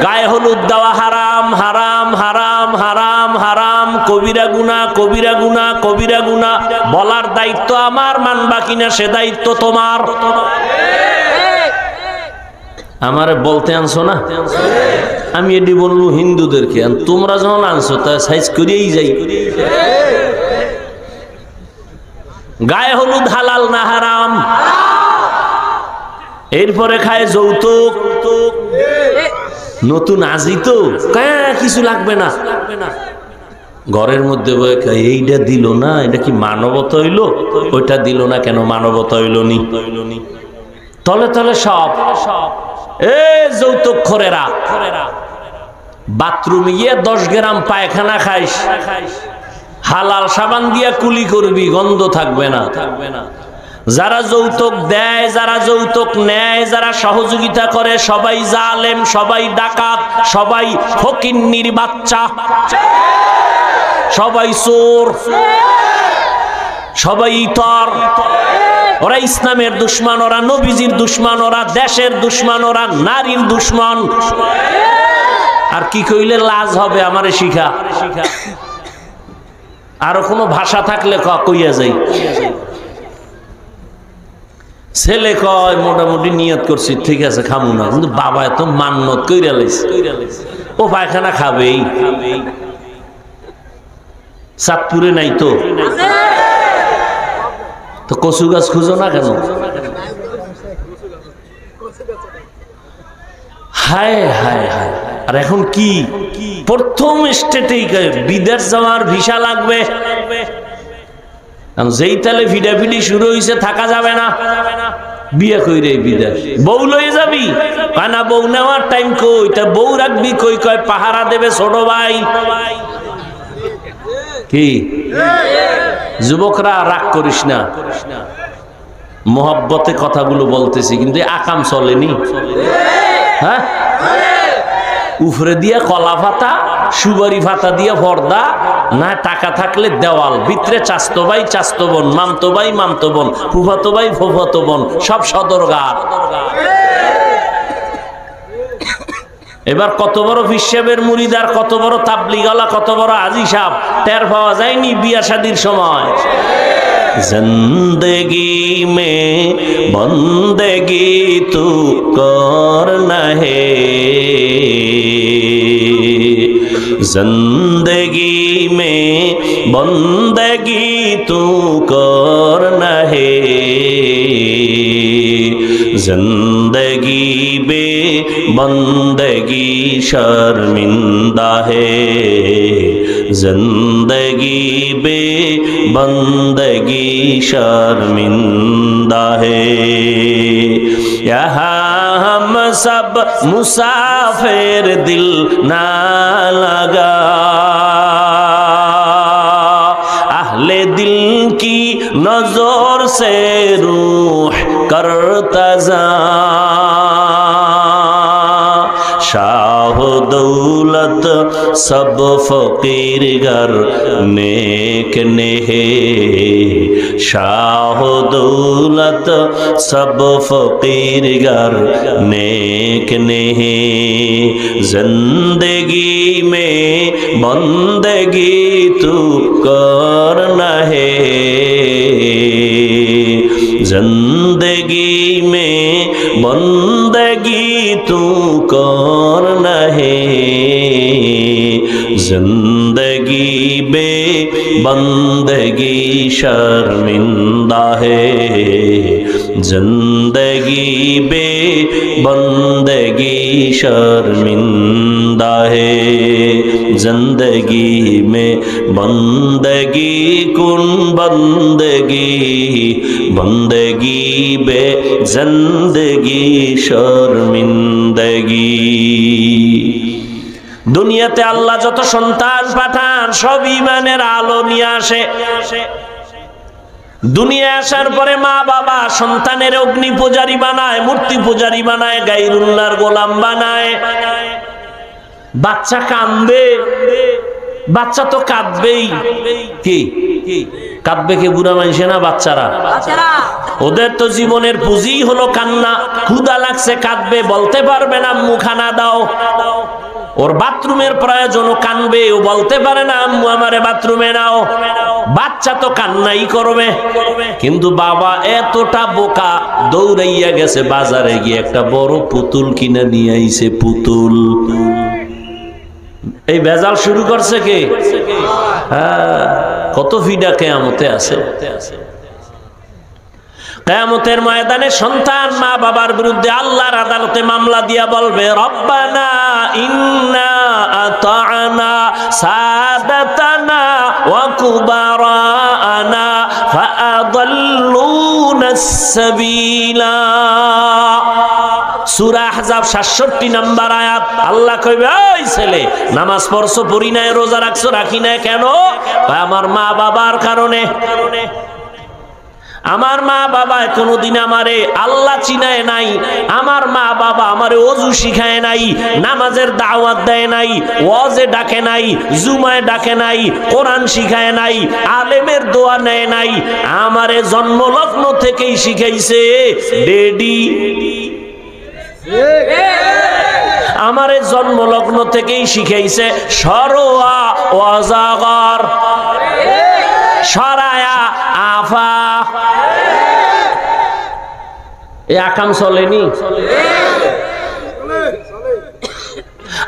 Speaker 1: গায়ে হলুদ দেওয়া হারাম হারাম হারাম হারাম হারাম কবিরা গুনাহ কবিরা গুনাহ কবিরা গুনাহ বলার দায়িত্ব আমার মানবা কিনা সে দায়িত্ব তোমার আমারে বলতে আনছো না আমি এটি বলবো হিন্দুদেরকে তোমরা যখন আনছো তা সাইজ করিয়েই যাই গায়ে হলুদ হালাল না হারাম এরপরে খায় যৌতুক নতুন আজি তো কিছু লাগবে না ঘরের মধ্যে এইটা দিল না এটা কি মানবতা হইলো ওইটা দিল না কেন মানবতা হইলো নি তলে তলে সব যৌতুক খোরেরা বাথরুমে গিয়ে 10 গ্রাম পায়খানা খাইস হালাল সাবান দিয়া কুলি করবি গন্ধ থাকবে না যারা যৌতুক দেয় যারা যৌতুক নেয় যারা সহযোগিতা করে সবাই জালেম সবাই ডাকাত সবাই ফকিন্নির বাচ্চা সবাই চোর সবাই ইতর ওরা ইসলামের দুশমন ওরা নবীজির দুশমন ওরা দেশের দুশমন ওরা নারীর দুশমন আর কি কইলে লাজ হবে আমারে শিখা আরো কোনো ভাষা থাকলে কইয়া যাই ছেলে কয় মোটামুটি নিয়ত করছি ঠিক আছে খামু না কিন্তু বাবা এত মান্নত কইরা লাইছে ও পায়খানা খাবেই চাঁদপুরে নাই তো কচু গাছ খুঁজো না কেন হায় হায় হায় আর এখন কি প্রথম স্টেটেই বিদেশ যাওয়ার ভিসা লাগবে যেই তালে ভিডাভিডি শুরু হয়েছে থাকা যাবে না বিয়ে কইরে বিদেশ বউ লয়ে যাবি কানা বউ নেওয়ার টাইম কই তা বউ রাখবি কই কয় পাহারা দেবে ছোট ভাই কি যুবকরা রাগ করিস না মোহাব্বতে কথাগুলো বলতেছি কিন্তু আকাম চলেনি হ্যাঁ উফরে দিয়া কলা পাতা সুবারি পাতা দিয়া পর্দা না টাকা থাকলে দেওয়াল ভিতরে চাস্তো ভাই চাস্তো বোন মামতো ভাই মামতো বোন ফুফাতো ভাই ফুফাতো বোন সব সদরঘাট এবার কত বড় হিসাবের মুরিদার কত বড় তাবলিগালা কত বড় হাজী সাহেব টের পাওয়া যায়নি বিয়া শাদীর সময় जिंदगी में बंदगी तू करना है जिंदगी में बंदगी तू करना है जिंदगी बे बंदगी शर्मिंदा है जिंदगी बे बंदगी शर्मिंदा है यहाँ हम सब मुसाफिर दिल ना लगा अहले दिल की नजर से रूह करता जा शाह दौलत सब फकीर घर नेक नेहे शाह दौलत सब फकीर घर नेक नेहे जिंदगी में बंदगी तू करना है जिंदगी में बंदगी तू करना है जिंदगी बे बंदगी शर्मिंदा है जिंदगी बे बंदगी शर्मिंदा जिंदा है जिंदगी में बंदगी कुन बंदगी बंदगी बे जिंदगी शर्मिंदगी। দুনিয়াতে আল্লাহ যত সন্তান পাঠান সব ঈমানের আলো নিয়ে আসে। দুনিয়া আসার পরে মা বাবা সন্তানের অগ্নি পূজারী বানায়, মূর্তি পূজারী বানায়, গায়রুল্লাহর গোলাম বানায়। বাচ্চা কাঁদবে, বাচ্চা তো কাঁদবেই। কি কাঁদবে কে? বুড়া মানুষে না বাচ্চারা? ওদের তো জীবনের পুঁজি হলো কান্না। ক্ষুধা লাগছে কাঁদবে, বলতে পারবে না আম্মু খানা দাও। ওর বাথরুমের প্রয়োজন, ও কানবে, ও বলতে পারে না আম্মু আমারে বাথরুমে নাও। বাচ্চা তো কান্নাই করবে। কিন্তু বাবা এতটা বোকা, দৌড়াইয়া গেছে বাজারে গিয়ে একটা বড় পুতুল কিনে নিয়ে আইছে। পুতুল এই ভেজাল শুরু করছে কে? হ্যাঁ, কত ফিডা কিয়ামতে আছে। কিয়ামতের ময়দানে সন্তান মা বাবার বিরুদ্ধে আল্লাহর আদালতে মামলা দিয়া বলবে, রব্বানা ইন্না আতা'না সাদাতানা ওয়া কুবারানা ফাআদাল্লুনাস সাবিলা। সূরা আহজাব 67 নম্বর আয়াত। আল্লাহ কইবে, ওই ছেলে নামাজ পড়ছো পড়ি নাই, রোজা রাখছো রাখি নাই কেন? আমার মা বাবার কারণে। আমার মা বাবা কোনোদিন আমারে আল্লাহ চিনায় নাই, আমার মা বাবা আমারে ওযু শিখায় নাই, নামাজের দাওয়াত দেয় নাই, ওয়াজে ডাকে নাই, জুমায় ডাকে নাই, কোরআন শিখায় নাই, আলেমের দোয়া নেয় নাই। আমারে জন্মলগ্ন থেকেই শিখাইছে ডেডি। আমারে জন্মলগ্ন থেকেই শিখাইছে সরোয়া ওয়াজাগর, সরায়া আফা। এ আকাম চলেনি?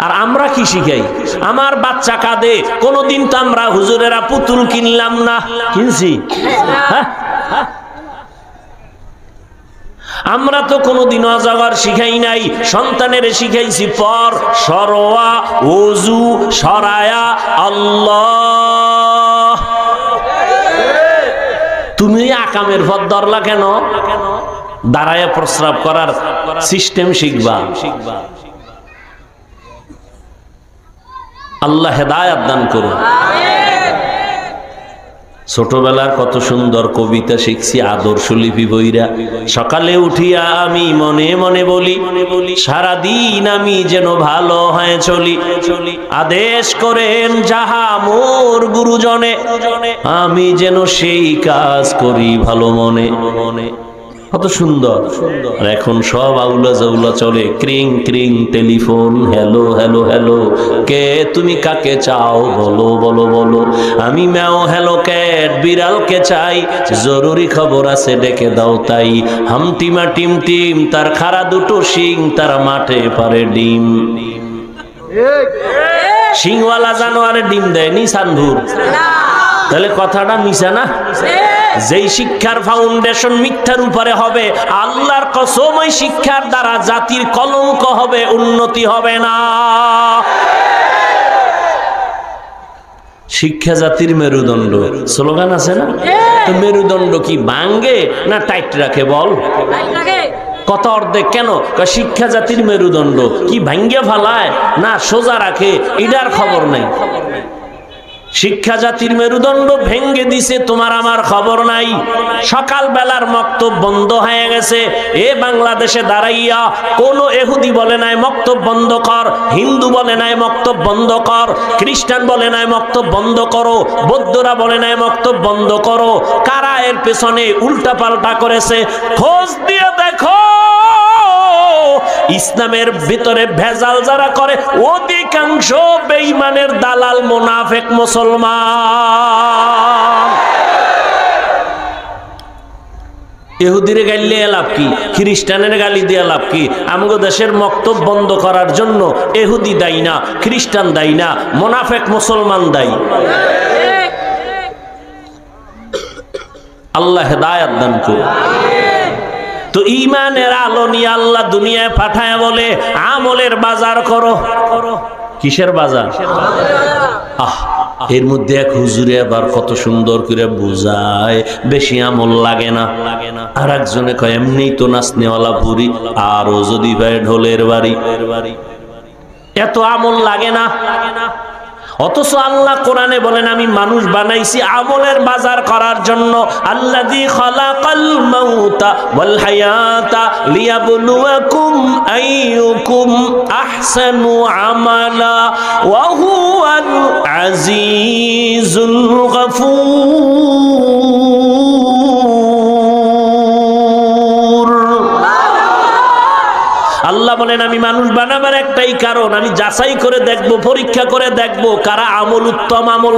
Speaker 1: আর আমরা কি শিখাই? আমার বাচ্চা কাঁদে, কোনদিন তো আমরা হুজুরেরা পুতুল কিনলাম না। কিনছি? হ্যাঁ, আমরা তো কোনদিন অজাগর শিখাই নাই। সন্তানের শিখাইছি পর, সরোয়া, ওযু, সরায়া, আল্লাহ। তুমি আকামের পথ ধরলা কেন? দাঁড়ায় প্রস্রাব করার সিস্টেম শিখবা। আল্লাহ হেদায়েত দান করুন। ছোটবেলার কত সুন্দর কবিতা শিখছি আদর্শ লিপি বইরা। সকালে উঠিয়া আমি মনে মনে বলি, সারাদিন আমি যেন ভালো হয়ে চলি। আদেশ করেন যাহা মোর গুরুজনে, আমি যেন সেই কাজ করি ভালো মনে। কত সুন্দর। আর এখন সব আউলা জাউলা চলে, ক্রিং ক্রিং টেলিফোন, হ্যালো হ্যালো হ্যালো, কে তুমি কাকে চাও বলো বলো বলো। আমি ম্যাও হ্যালো ক্যাট, বিড়ালকে চাই, জরুরি খবর আছে ডেকে দাও তাই। হামটিমা টিম টিম, তার খাড়া দুটো শিং, তার মাঠে পারে ডিম। শিংওয়ালা জানোয়ারে ডিম দেয় নি সানভুর? তাহলে কথাটা মিশা না? যেই শিক্ষার ফাউন্ডেশন মিথ্যার উপরে হবে, আল্লাহর কসম ওই শিক্ষার দ্বারা জাতির কলঙ্ক হবে, উন্নতি হবে না। শিক্ষা জাতির মেরুদণ্ড, স্লোগান আছে না? তো মেরুদণ্ড কি ভাঙ্গে না টাইট রাখে বল? কত অর্ধেক কেন? শিক্ষা জাতির মেরুদণ্ড কি ভাঙ্গে ফালায় না সোজা রাখে, এটার খবর নাই। শিক্ষা জাতির মেরুদণ্ড ভেঙ্গে দিছে, তোমার আমার খবর নাই। সকাল বেলার মক্তব বন্ধ হয়ে গেছে। এ বাংলাদেশে দাঁড়াইয়া কোন ইহুদি বলে নাই মক্তব বন্ধ কর, হিন্দু বলে নাই মক্তব বন্ধ কর, খ্রিস্টান বলে নাই মক্তব বন্ধ করো, বৌদ্ধরা বলে নাই মক্তব বন্ধ করো। কারা এর পেছনে উল্টা পাল্টা করেছে? খোঁজ দিয়ে দেখো। ইসলামের ভিতরে ভেজাল যারা করে অধিকাংশ বেঈমানের দালাল, মুনাফিক মুসলমান। ইহুদিরে গালি দিয়ে লাভ কি? খ্রিস্টানের গালি দিয়ে লাভ কি? আমগো দেশের মক্তব বন্ধ করার জন্য ইহুদি দায়ী না, খ্রিস্টান দায়ী না, মুনাফিক মুসলমান দায়ী। আল্লাহ হেদায়েত দান করুন। তো ঈমানের আলো নিয়ে আল্লাহ দুনিয়ায় পাঠায় বলে আমলের বাজার করো। কিসের বাজার? এর মধ্যে এক হুজুরে আবার কত সুন্দর করে বুঝায়, বেশি আমল লাগে না। আর একজনে কয় এমনি তো নাচনেওয়ালা পুরি, আরো যদি ভাই ঢোলের বাড়ি, এত আমল লাগে না। অথচ আল্লাহ কোরআনে বলেন আমি মানুষ বানাইছি আমলের বাজার করার জন্য। আল্লাযী খালাকাল মাউতা ওয়াল হায়াতা লিয়াবলুয়াকুম আইয়ুকুম আহসানু আমালা ওয়া হুয়াল আজিজুল গফুর। আল্লাহ বলেন আমি মানুষ বানাবার একটাই কারণ, আমি যাচাই করে দেখব, পরীক্ষা করে দেখব কারা আমল উত্তম আমল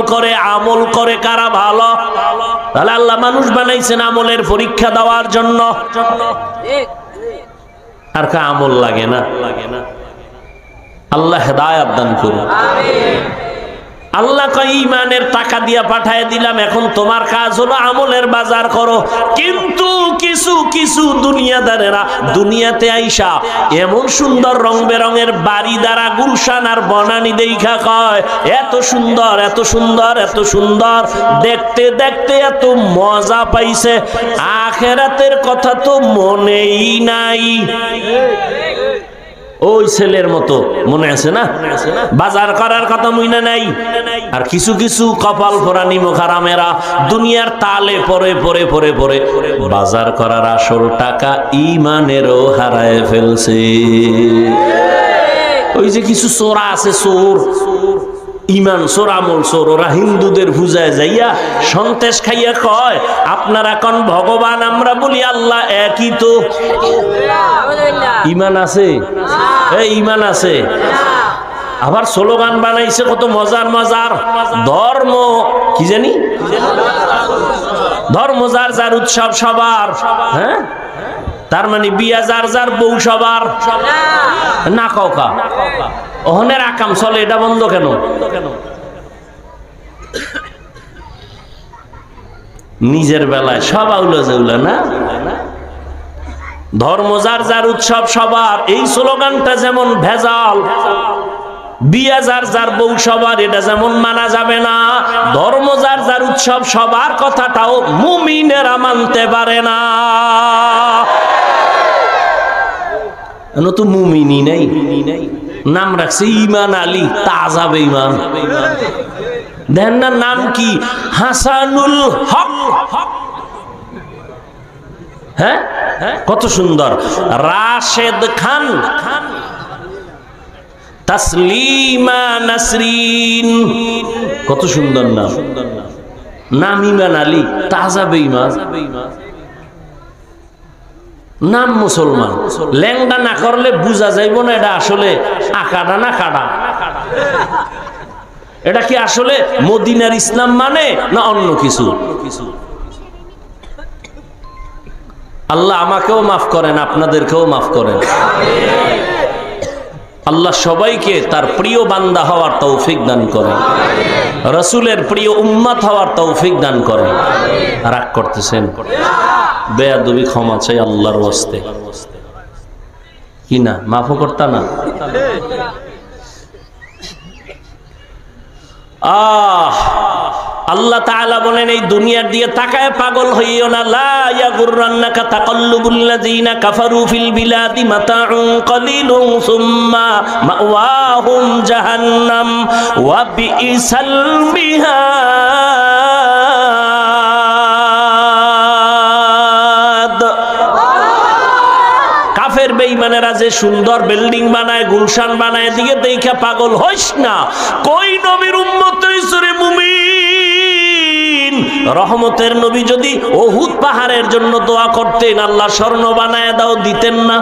Speaker 1: করে কারা ভালো। তাহলে আল্লাহ মানুষ বানাইছেন আমলের পরীক্ষা দেওয়ার জন্য। আর কা আমল লাগে না। আল্লাহ হেদায়েত দান করুন। আল্লাহ কয় ঈমানের টাকা দিয়া পাঠায় দিলাম, এখন তোমার কাজ হলো আমলের বাজার করো। কিন্তু কিছু কিছু দুনিয়াদারেরা দুনিয়াতে আইসা এমন সুন্দর রং বেরঙের বাড়ি দ্বারা গুলশান আর বনানি দেখা কয় এত সুন্দর এত সুন্দর এত সুন্দর, দেখতে দেখতে এত মজা পাইছে, আখিরাতের কথা তো মনেই নাই। ওই ছেলের মতো মনে আছে না, বাজার করার কথা মনে নাই। আর কিছু কিছু কপাল পোড়া নিমুখারামেরা দুনিয়ার তালে পরে পরে পরে পরে বাজার করার আসল টাকা ঈমানেরও হারায় ফেলছে। ওই যে কিছু চোরা আছে, চোর ইমান চোর আমল চোর, ওরা হিন্দুদের পূজায় যাইয়া সন্তেষ খাইয়া কয় আপনারা কোন ভগবান, আমরা বলি আল্লাহ একই। তো ইমান আছে? এই ইমান আছে। আবার স্লোগান বানাইছে কত মজার মজার, ধর্ম কি জানি, ধর্ম যার যার উৎসব সবার। হ্যাঁ, তার মানে বিয়া যার যার বউ সবার না। কাউকা ওহনের আকাম চলে, এটা বন্ধ কেন? নিজের বেলায় সব আউলা জাউলা না। ধর্ম যার যার উৎসব সবার, এই স্লোগানটা যেমন ভেজাল। বিয়া যার যার বউ সবার, এটা যেমন মানা যাবে না। ধর্ম যার যার উৎসব সবার কথাটাও মুমিনেরা মানতে পারে না। তো মুমিনই নাই, নাম রাখছে ঈমান আলী, তাজা বেঈমান। দেন না নাম কি, হাসানুল হক। হ্যাঁ, কত সুন্দর। রাশেদ খান, তাসলিমা নাসরিন, কত সুন্দর নাম। নাম ঈমান আলী, তাজা বেঈমান। নাম মুসলমান, ল্যাংডা না করলে বুঝা যাইব না এটা আসলে আকাডা না কাডা। এটা কি আসলে মদিনার ইসলাম মানে না অন্য কিছু? আল্লাহ আমাকেও মাফ করেন, আপনাদেরকেও মাফ করেন। আল্লাহ সবাইকে তার প্রিয় বান্দা হওয়ার তৌফিক দান করেন, রাসূলের প্রিয় উম্মত হওয়ার তৌফিক দান করেন। রাগ করতেছেন? বেয়াদবি ক্ষমা চাই আল্লাহর ওয়াস্তে। কি না মাফও করতা না? আল্লাহ তাআলা বলেন এই দুনিয়ার দিয়ে তাকায় পাগল হইও না। লা ইয়াগুররান্নাকা তাকাল্লুবুল্লাযিনা কাফারু ফিল বিলাদি মাতাউন কালিলুন সুম্মা মাওয়াহুম জাহান্নাম ওয়া বিইসাল মিহাদ। কাফের বেঈমানেরা যে সুন্দর বিল্ডিং বানায়, গুলশান বানায়, দিকে দেখা পাগল হইস না। কই নবীর উম্মত হইছে রে মুমিন? রহমতের নবী যদি উহুদ পাহাড়ের জন্য দোয়া করতেন, আল্লাহ স্বর্ণ বানায় দাও, দিতেন না?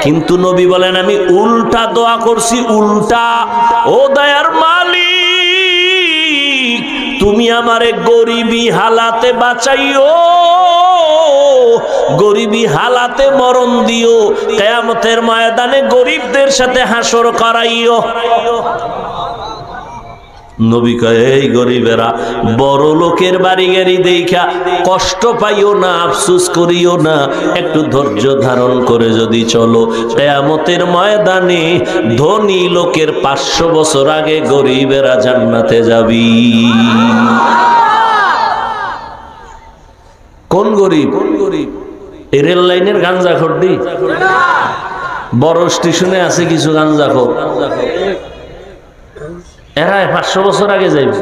Speaker 1: কিন্তু নবী বলেন আমি উল্টা দোয়া করছি, উল্টা। ও দয়ার মালিক, তুমি আমারে গরিবী হালাতে বাঁচাইও, গরিবী হালাতে মরণ দিও, কিয়ামতের ময়দানে গরিবদের সাথে হাসর করাইও। নবী কয়, এই গরিবেরা, বড় লোকের বাড়ি গাড়ি দেখা কষ্ট পাইও না, আফসোস করিও না, একটু ধৈর্য ধারণ করে যদি চলো, কিয়ামতের ময়দানে ধনী লোকের 500 বছর আগে গরিবেরা জান্নাতে যাবি। কোন গরিব? এই রেল লাইনের গাঞ্জাখোর দি, বড় স্টেশনে আছে কিছু গাঞ্জাখোর, এরা 500 বছর আগে যাইবে।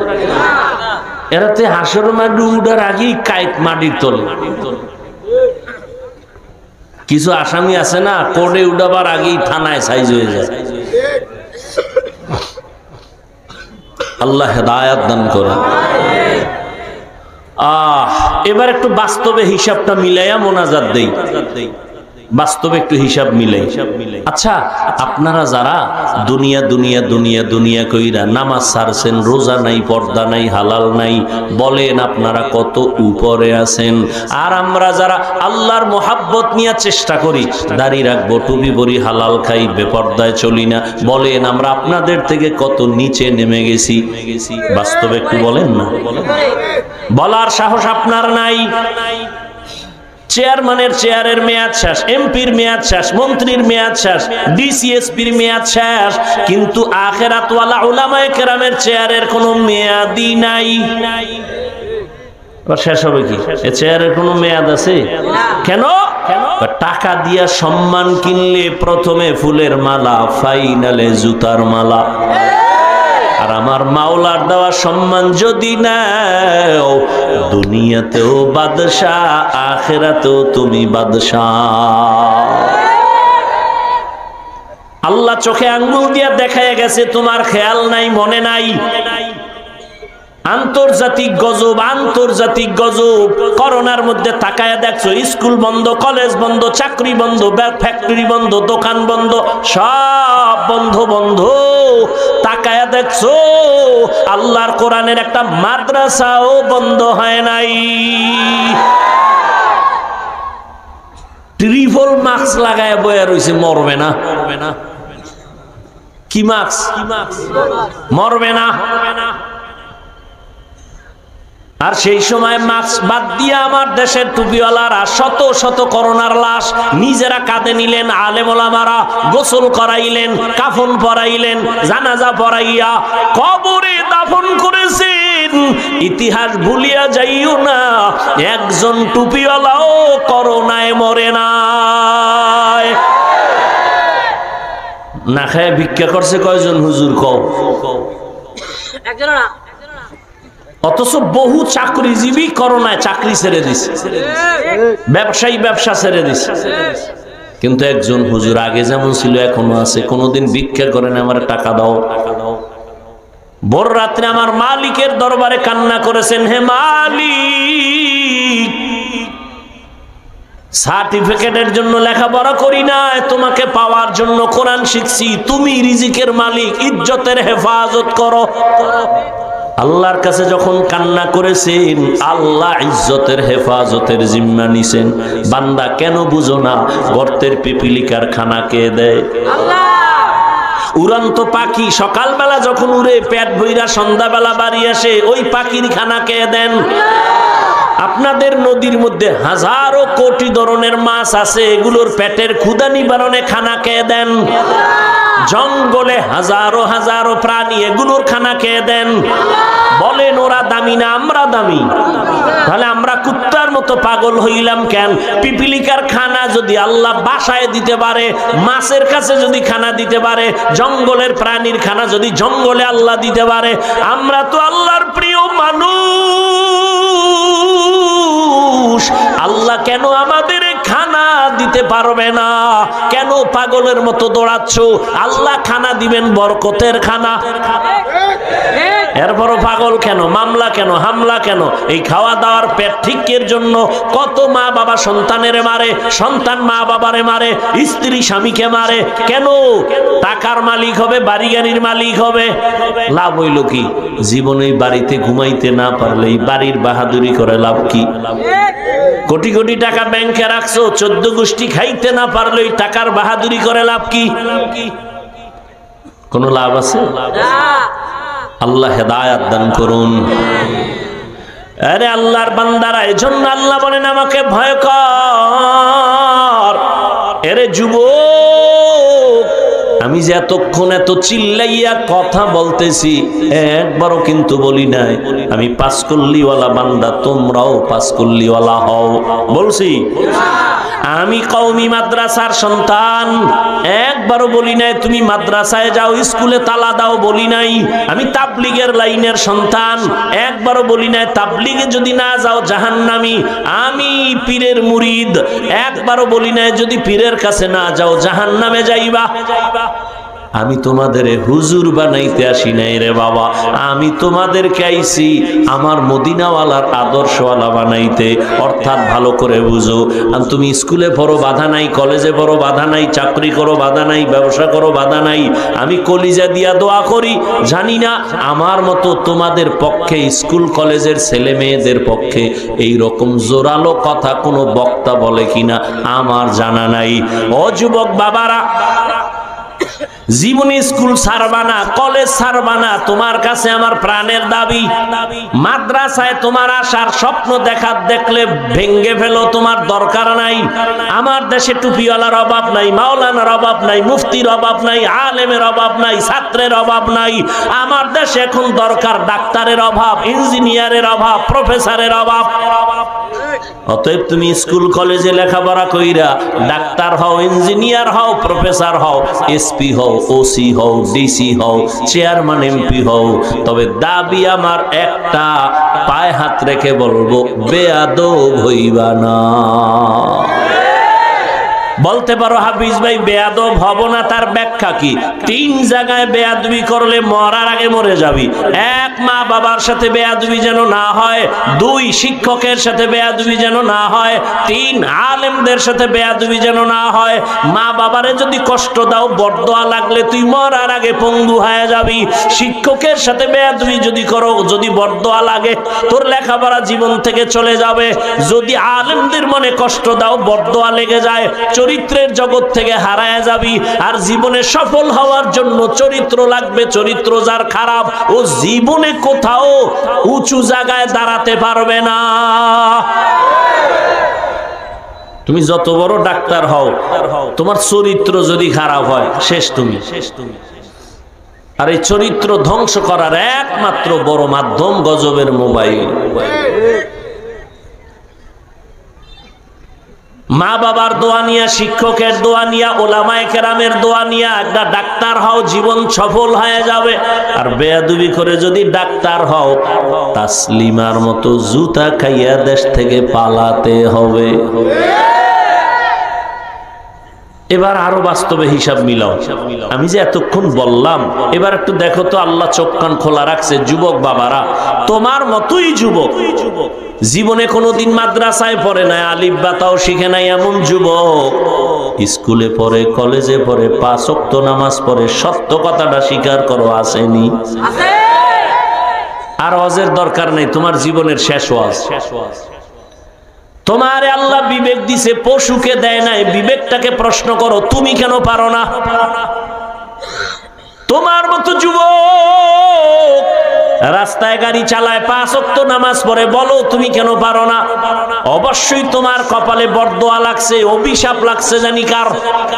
Speaker 1: এরাতে হাসর মাটি উঠার আগেই কাইট মাটির তলে। কিছু আসামি আছে না, কোর্টে উঠাবার আগেই থানায় সাইজ হয়ে যায়। আল্লাহ হেদায়াত দান করে। এবার একটু বাস্তবে হিসাবটা মিলাইয়া মোনাজাত দেই, বাস্তবে একটু হিসাব মিলাই। আচ্ছা, আপনারা যারা দুনিয়া দুনিয়া দুনিয়া দুনিয়া কইরা নামাজ ছাড়ছেন, রোজা নাই, পর্দা নাই, হালাল নাই, বলেন আপনারা কত উপরে আছেন। আর আমরা যারা আল্লাহর মোহাব্বত নিয়ে চেষ্টা করি, দাড়ি রাখবো, টুপি পরি, হালাল খাই, বেপর্দায় চলি না, বলেন আমরা আপনাদের থেকে কত নিচে নেমে গেছি। বাস্তবে একটু বলেন না, বলার সাহস আপনার নাই। চেয়ারম্যানের চেয়ারের মেয়াদ শেষ, এমপির মেয়াদ শেষ, মন্ত্রীর মেয়াদ শেষ, ডিসিএসপির মেয়াদ শেষ, কিন্তু আখিরাতওয়ালা উলামায়ে কেরামের চেয়ারের কোনো মেয়াদই নাই। শেষ হবে কি? এ চেয়ারের কোনো মেয়াদ আছে? কেন? টাকা দিয়া সম্মান কিনলে প্রথমে ফুলের মালা, ফাইনালে জুতার মালা। আর আমার মাওলার দেওয়া সম্মান যদি নাও, দুনিয়াতেও বাদশাহ, আখিরাতেও তুমি বাদশাহ। আল্লাহ চোখে আঙ্গুল দিয়া দেখায় গেছে, তোমার খেয়াল নাই, মনে নাই। আন্তর্জাতিক গজব, আন্তর্জাতিক গজব। করোনার মধ্যে তাকায় দেখছো, স্কুল বন্ধ, কলেজ বন্ধ, চাকরি বন্ধ, ফ্যাক্টরি বন্ধ, দোকান বন্ধ, সব বন্ধ বন্ধ। তাকায় দেখছো, আল্লাহর কোরআনের একটা মাদ্রাসাও বন্ধ হয় নাই। ট্রিপল মাস্ক লাগায় বয়া রয়েছে, মরবে না। কি মাস্ক? মরবে না। আর সেই সময় মাস্ক বাদ দিয়ে আমার দেশের টুপিওয়ালারা শত শত করোনার লাশ নিজেরা কাঁধে নিলেন। আলেম ওলামারা গোসল করাইলেন, কাফন পরাইলেন, জানাজা পরাইয়া কবরে দাফন করেছেন। ইতিহাস ভুলিয়া যাইও না, একজন টুপিওয়ালাও করোনায় মরে নাই। না খায় ভিক্ষা করছে কয়জন হুজুর? কও। অথচ বহু চাকরিজীবী করোনায় চাকরি ছেড়ে দিছে, ব্যবসায়ী ব্যবসা ছেড়ে দিছে। কিন্তু একজন হুজুর আগে যেমন ছিল এখনো আছে। কোনোদিন ভিক্ষা করেন, আমার টাকা দাও। ভোর রাত্রে আমার মালিকের দরবারে কান্না করেছেন, হে মালিক, সার্টিফিকেটের জন্য লেখাপড়া করি না, তোমাকে পাওয়ার জন্য কোরআন শিখছি। তুমি রিজিকের মালিক, ইজ্জতের হেফাজত করো। আল্লাহর কাছে যখন কান্না করেছেন, আল্লাহ ইজ্জতের হেফাজতের জিম্মা নিছেন। বান্দা কেন বুঝো না? গর্তের পিপিলিকার খানা কে দেয়? উড়ন্ত পাখি সকালবেলা যখন উড়ে পেট ভইরা সন্ধ্যাবেলা বাড়ি আসে, ওই পাখির খানা কে দেন? আপনাদের নদীর মধ্যে হাজারো কোটি ধরনের মাছ আছে, এগুলোর পেটের ক্ষুধা নিবারণে খানা কে দেন? জঙ্গলে হাজারো হাজারো প্রাণী, এগুলোর খানা কে দেন? বলেন ওরা দামি না আমরা দামি? তাহলে আমরা কুত্তার মতো পাগল হইলাম কেন? পিপিলিকার খানা যদি আল্লাহ বাসায় দিতে পারে, মাছের কাছে যদি খানা দিতে পারে, জঙ্গলের প্রাণীর খানা যদি জঙ্গলে আল্লাহ দিতে পারে, আমরা তো আল্লাহর প্রিয় মানুষ। আল্লাহ কেন আমাদের খানা দিতে পারবে না? কেন পাগলের মতো দৌড়াচ্ছ? আল্লাহ খানা দিবেন, বরকতের খানা। এরপরও পাগল কেন? মামলা কেন? হামলা কেন? এই খাওয়া দাওয়ার পেট ঠিকের জন্য কত মা বাবা সন্তানের মারে, সন্তান মা বাবারে মারে, স্ত্রী স্বামীকে মারে। কেন? টাকার মালিক হবে, বাড়ি গাড়ির মালিক হবে। লাভ হইল কি? জীবনে বাড়িতে ঘুমাইতে না পারলে বাড়ির বাহাদুরি করে লাভ কি? কোটি কোটি টাকা ব্যাংকে রাখছো, 14 গোষ্ঠী খাইতে না পারলে টাকার বাহাদুরি করে লাভ কি? কোন লাভ আছে? আল্লাহ হেদায়াত দান করুন। আরে আল্লাহর বান্দারা, এজন্য আল্লাহ বলেন আমাকে ভয় কর। এরে যুবক, আমি যে এতক্ষণ এত চিল্লাইয়া কথা বলতেছি, একবারও কিন্তু বলি নাই আমি পাঁচকল্লিওয়ালা বান্দা, তোমরাও পাঁচকল্লিওয়ালা হও। বলছি আমি কওমি মাদ্রাসার সন্তান, একবারও বলি নাই তুমি মাদ্রাসায় যাও, স্কুলে তালা দাও, বলি নাই। আমি তাবলীগের লাইনের সন্তান, একবারও বলি নাই তাবলীগে যদি না যাও জাহান্নামী। আমি পীরের মুরিদ, একবারও বলি নাই যদি পীরের কাছে না যাও জাহান্নামে যাইবা। আমি তোমাদের হুজুর বানাইতে আসি নাই রে বাবা, আমি তোমাদেরকে আইছি আমার মদিনাওয়ালার আদর্শওয়ালা বানাইতে। অর্থাৎ ভালো করে বুঝো, তুমি স্কুলে পড়ো বাধা নাই, কলেজে পড়ো বাধা নাই, চাকরি করো বাধা নাই, ব্যবসা করো বাধা নাই। আমি কলিজা দিয়া দোয়া করি, জানি না আমার মতো তোমাদের পক্ষে, স্কুল কলেজের ছেলে মেয়েদের পক্ষে এই রকম জোরালো কথা কোনো বক্তা বলে কিনা আমার জানা নাই। ও যুবক বাবারা, জীবনে স্কুল ছাড়বা না, কলেজ ছাড়বা না, তোমার কাছে আমার প্রাণের দাবি। মাদ্রাসায় তোমার আসার স্বপ্ন দেখলে ভেঙ্গে ফেলো, তোমার দরকার নাই। আমার দেশে টুপিওয়ালার অভাব নাই, মাওলানার অভাব নাই, মুফতির অভাব নাই, আলেমের অভাব নাই, ছাত্রের অভাব নাই। আমার দেশে এখন দরকার ডাক্তারের অভাব, ইঞ্জিনিয়ারের অভাব, প্রফেসরের অভাব। অতএব তুমি স্কুল কলেজে লেখাপড়া কইরা ডাক্তার হও, ইঞ্জিনিয়ার হও, প্রফেসর হও, এসপি হও, ওসি হও, ডিসি হও, চেয়ারম্যান, এমপি হও, তবে দাবি আমার একটা, পায়ে হাত রেখে বলবো বেয়াদব হইবা না। বলতে পারো হাফিজ ভাই বেয়াদব হব না, তার ব্যাখ্যা কি? 3 জায়গায় বেয়াদবি করলে মরার আগে মরে যাবি। 1, মা বাবার সাথে বেয়াদবি যেন না হয়। 2, শিক্ষকের সাথে বেয়াদবি যেন না হয়। 3, আলেমদের সাথে বেয়াদবি যেন না হয়। মা বাবারে যদি কষ্ট দাও, বরদোয়া লাগলে তুই মরার আগে পঙ্গু হয়ে যাবি। শিক্ষকের সাথে বেয়াদবি যদি করো, যদি বরদোয়া লাগে, তোর লেখাপড়া জীবন থেকে চলে যাবে। যদি আলেমদের মনে কষ্ট দাও, বরদোয়া লেগে যায়, চরিত্রের জগৎ থেকে হারায় যাবি। আর জীবনে সফল হওয়ার জন্য চরিত্র লাগবে। চরিত্র যার খারাপ, ও জীবনে কোথাও উঁচু জায়গায় দাঁড়াতে পারবে না। তুমি যত বড় ডাক্তার হও, তোমার চরিত্র যদি খারাপ হয়, শেষ তুমি। আর এই চরিত্র ধ্বংস করার একমাত্র বড় মাধ্যম গজবের মোবাইল। মা বাবার দোয়া নিয়া, শিক্ষকের দোয়া নিয়া, ওলামায়ে কেরামের দোয়া নিয়া একটা ডাক্তার হও, জীবন সফল হয়ে যাবে। আর বেয়াদবি করে যদি ডাক্তার হও, তাসলিমার মতো জুতা খাইয়া দেশ থেকে পালাতে হবে। এবার আরো বাস্তবে হিসাব মিলাও। আমি যে এতক্ষণ বললাম, এবার একটু দেখো তো, আল্লাহ চোখ কান খোলা রাখছে। যুবক বাবারা, তোমার মতোই যুবক, জীবনে কোনোদিন মাদ্রাসায় পড়ে নাই, আলিফ বাতাও শিখে নাই এমন যুবক, স্কুলে পড়ে, কলেজে পড়ে, 5 ওয়াক্ত নামাজ পড়ে, সত্য কথাটা স্বীকার করো, আসেনি? আর ওয়াজের দরকার নেই, তোমার জীবনের শেষ ওয়াজ। তোমারে আল্লাহ বিবেক দিছে, পশুকে দেয় নাই। বিবেকটাকে প্রশ্ন করো, তুমি কেন পারো না? তোমার মতো যুবক রাস্তায় গাড়ি চালায়, 5 ওয়াক্ত নামাজ পড়ে, বলো তুমি কেন পারো না? অবশ্যই তোমার কপালে বরদোয়া লাগছে, অভিশাপ লাগছে, জানি কার।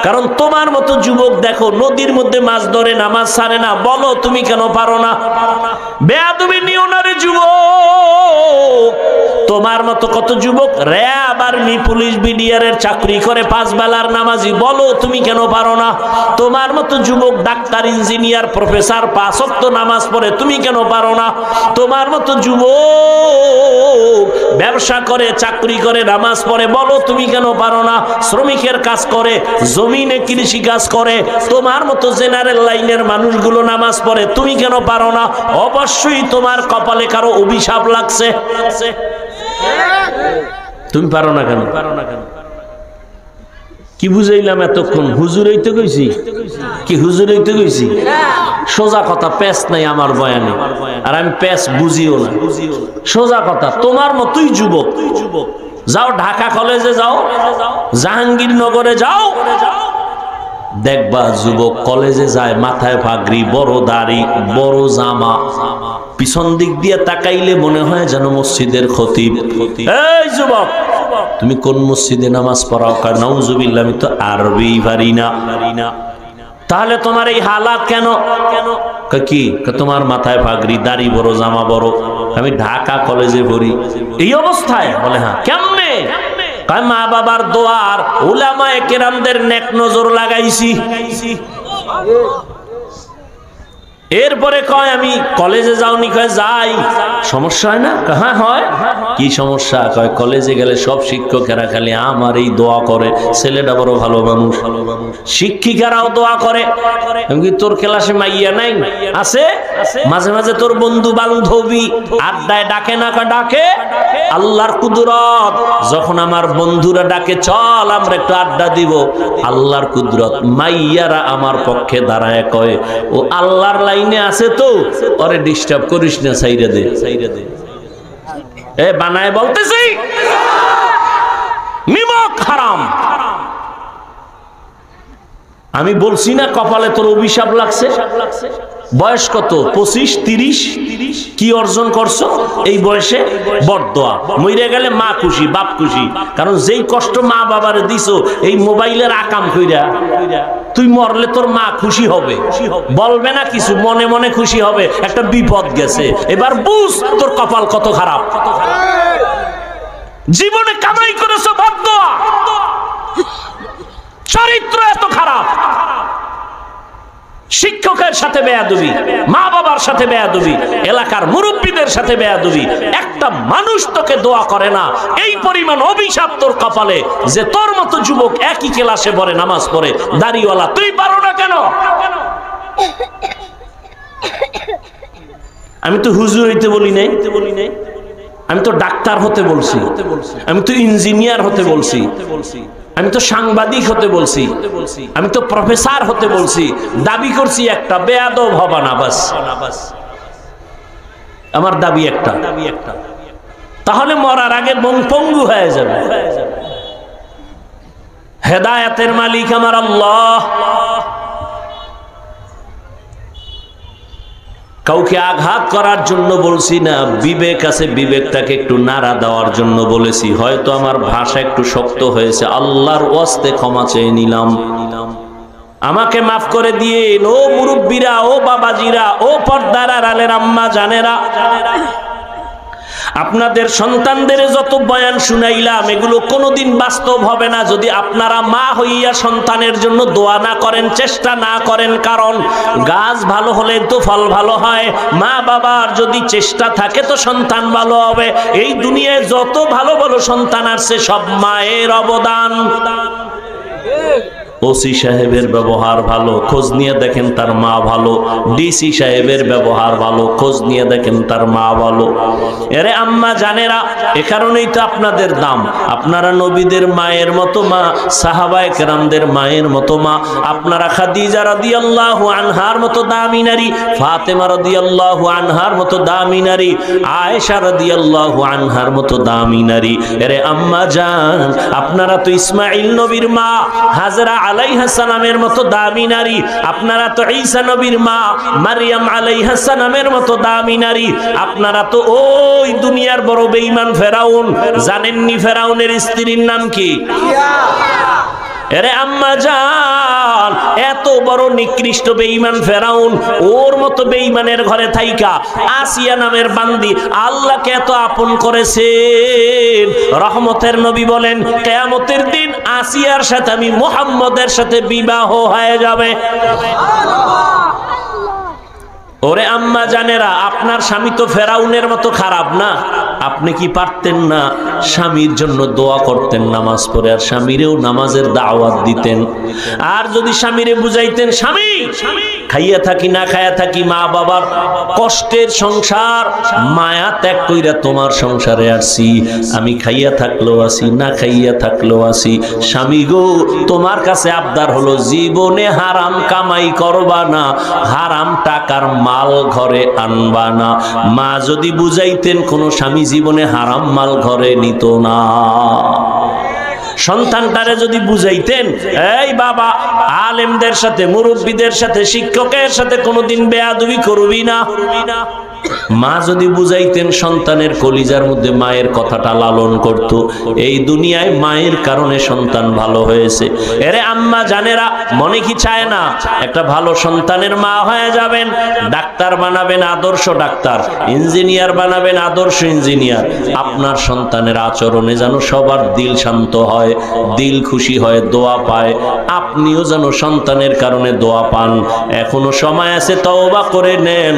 Speaker 1: কারণ তোমার মতো যুবক দেখো নদীর মধ্যে মাছ ধরে, নামাজ ছাড়ে না, বলো তুমি কেন পারো না? বেয়াদবি নিও না রে যুবক। তোমার মতো কত যুবক র‍্যাব, আর্মি, পুলিশ, বিডিআরের চাকরি করে, 5 বেলার নামাজি, বলো তুমি কেন পারো না? তোমার মতো যুবক ডাক্তার, ইঞ্জিনিয়ার, প্রফেসর, 5 ওয়াক্ত নামাজ পড়ে, তুমি কেন পারো না? তোমার মতো যুবক ব্যবসা করে, চাকরি করে, নামাজ পড়ে, বলো তুমি কেন পারো না? শ্রমিকের কাজ করে, জমিনে কৃষি কাজ করে, তোমার মতো জেনারেল লাইনের মানুষগুলো নামাজ পড়ে, তুমি কেন পারো না? অবশ্যই তোমার কপালে কারো অভিশাপ লাগছে। তুমি পারো না কেন? কি বুঝাইলাম এতক্ষণ? হুজুর হইতে কইছি কি? হুজুর হইতে কইছি? সোজা কথা, প্যাচ নাই আমার বয়ানে, আর আমি প্যাচ বুঝিও না। সোজা কথা, তোমার মতোই যুবক, যাও ঢাকা কলেজে যাও, জাহাঙ্গীরনগরে যাও, দেখবা যুবক কলেজে যায়, মাথায় পাগড়ি, বড় দাড়ি, বড় জামা, পিছন দিক দিয়ে তাকাইলে মনে হয় যেন মসজিদের খতিব। এই যুবক, তুমি কোন মসজিদে নামাজ পড়াও? কয় নাউজুবিল্লাহ, আমি তো আরবি পারি না। তাহলে তোমার এই হালাত কেন? কি তোমার মাথায় পাগড়ি, দাড়ি বড়, জামা বড়, আমি ঢাকা কলেজে পড়ি, এই অবস্থায়? বলে হ্যাঁ। কেমনে? মা বাবার দোয়ার, উলামায়ে কেরামদের নেক নজর লাগাইছি। এরপরে কয় আমি কলেজে যাওনি? কয় যাই। সমস্যা হয় না? হ্যাঁ হয়। কি সমস্যা? কয় কলেজে গেলে সব শিক্ষকেরা খালি আমার এই দোয়া করে, ছেলেটা বড় ভালো মানুষ। শিক্ষিকারাও দোয়া করে। এমনকি তোর ক্লাসে মাইয়া নাই? আছে। মাঝে মাঝে তোর বন্ধু বান্ধবী আড্ডায় ডাকে না? ডাকে। আল্লাহর কুদরত, যখন আমার বন্ধুরা ডাকে চল আমরা একটু আড্ডা দিব, আল্লাহর কুদরত, মাইয়ারা আমার পক্ষে দাঁড়ায় কয় ও আল্লাহর লাইনে আছে তো, ওরে ডিস্টার্ব করিস না, সাইরা দে। এ বানায় বলতেছি, নিমক হারাম। আমি বলছি না কপালে তোর অভিশাপ লাগছে? বয়স কত? 25, 30। কি অর্জন করছো এই বয়সে? বরদোয়া। মইরা গেলে মা খুশি, বাপ খুশি, কারণ যেই কষ্ট মা বাবারে দিছো এই মোবাইলের আকাম কইরা, তুই মরলে তোর মা খুশি হবে, বলবে না কিছু, মনে মনে খুশি হবে, একটা বিপদ গেছে। এবার বুঝ তোর কপাল কত খারাপ। জীবনে কামাই করেছো বরদোয়া, চরিত্র এত খারাপ, শিক্ষকের সাথে বেয়াদবি, মা বাবার সাথে বেয়াদবি, এলাকার মুরব্বীদের সাথে বেয়াদবি, একটা মানুষ তোকে দোয়া করে না, এই পরিমাণ অভিশাপ তোর কপালে যে তোর মতো যুবক একই ক্লাসে পড়ে, নামাজ পড়ে, দাড়িওয়ালা, তুই পারো না কেন? আমি তো হুজুর হইতে বলি নাই, আমি তো ডাক্তার হতে বলছি, আমি তো ইঞ্জিনিয়ার হতে বলছি, আমি তো সাংবাদিক হতে বলছি, আমি তো প্রফেসর হতে বলছি। দাবি করছি একটা, বেয়াদব হবা না, বাস আমার দাবি একটা। তাহলে মরার আগে পঙ্গু হয়ে যাবে। হেদায়েতের মালিক আমার আল্লাহ। কাউকে আঘাত করার জন্য বলছি না, বিবেক আছে, বিবেকটাকে একটু নাড়া দেওয়ার জন্য বলেছি। হয়তো আমার ভাষা একটু শক্ত হয়েছে, আল্লাহর ওয়াস্তে ক্ষমা চেয়ে নিলাম, আমাকে মাফ করে দিয়ে। ও মুরব্বীরা, ও বাবাজিরা, ও পর্দার আড়ালের আম্মা জানেরা, আপনাদের সন্তানদের যত বয়ান শুনাইলাম এগুলো কোনোদিন বাস্তব হবে না যদি আপনারা মা হইয়া সন্তানের জন্য দোয়া না করেন, চেষ্টা না করেন। কারণ গাছ ভালো হলে তো ফল ভালো হয়, মা বাবার যদি চেষ্টা থাকে তো সন্তান ভালো হবে। এই দুনিয়ায় যত ভালো ভালো সন্তান আসছে সব মায়ের অবদান। ওসি সাহেবের ব্যবহার ভালো, খোঁজ নিয়ে দেখেন তার মা ভালো। ডিসি সাহেবের ব্যবহার ভালো, খোঁজ নিয়ে দেখেন তার মা ভালো। এরে আম্মা জানেরা, এ কারণেই তো আপনাদের দাম। আপনারা নবীদের মায়ের মতো মা, সাহাবায়ে কেরামদের মায়ের মতো মা। আপনারা খাদিজা রাদিয়াল্লাহু আনহার মতো দামি নারী, ফাতেমা রাদিয়াল্লাহু আনহার মতো দামি নারী, আয়েশা রাদিয়াল্লাহু আনহার মতো দামি নারী। এরে আম্মা জান, আপনারা তো ইসমাঈল নবীর মা, হাজরা আলাইহিস সালামের মতো দামি নারী। আপনারা তো ঈসা নবীর মা, মারইয়াম আলাইহিস সালামের মতো দামি নারী। আপনারা তো ওই দুনিয়ার বড় বেঈমান ফেরাউন, জানেননি ফেরাউনের স্ত্রীর নাম কি? এরে আম্মা জান, এত বড় নিকৃষ্ট বেঈমান ফেরাউন, ওর মতো বেঈমানের ঘরে থাইকা আসিয়া নামের বান্দি আল্লাহকে এত আপন করেছেন। রহমতের নবী বলেন, কিয়ামতের দিন আসিয়ার সাথে আমি মুহাম্মদের সাথে বিবাহ হয়ে যাবে। ওরে আম্মা জানেরা, আপনার স্বামী তো ফেরাউনের মতো খারাপ না। আপনি কি পারতেন না স্বামীর জন্য দোয়া করতেন নামাজ পড়ে, আর স্বামীরেও নামাজের দাওয়াত দিতেন? আর যদি স্বামীরে বুঝাইতেন, স্বামী খাইয়া থাকি না খাইয়া থাকি, মা বাবার কষ্টের সংসার, মায়া ত্যাগ কইরা তোমার সংসারে আসছি, আমি খাইয়া থাকলেও আসি, না খাইয়া থাকলেও আসি। স্বামী গো, তোমার কাছে আবদার হলো জীবনে হারাম কামাই করবা না, হারাম টাকার মাল ঘরে আনবা না। মা যদি বুঝাইতেন, কোন স্বামী জীবনে হারাম মাল ঘরে নিত না। সন্তানটারে যদি বুঝাইতেন, এই বাবা, আলেমদের সাথে, মুরব্বীদের সাথে, শিক্ষকের সাথে কোনোদিন বেয়াদবি করবি না। মা যদি বুঝাইতেন, সন্তানের কলিজার মধ্যে মায়ের কথাটা লালন করত। এই দুনিয়ায় মায়ের কারণে সন্তান ভালো হয়েছে। এরে আম্মা জানেরা, মনে কি চায় না একটা ভালো সন্তানের মা হয়ে যাবেন? ডাক্তার বানাবেন আদর্শ ডাক্তার, ইঞ্জিনিয়ার বানাবেন আদর্শ ইঞ্জিনিয়ার। আপনার সন্তানের আচরণে যেন সবার দিল শান্ত হয়, দিল খুশি হয়, দোয়া পায়। আপনিও যেন সন্তানের কারণে দোয়া পান। এখনো সময় আছে, তওবা করে নেন।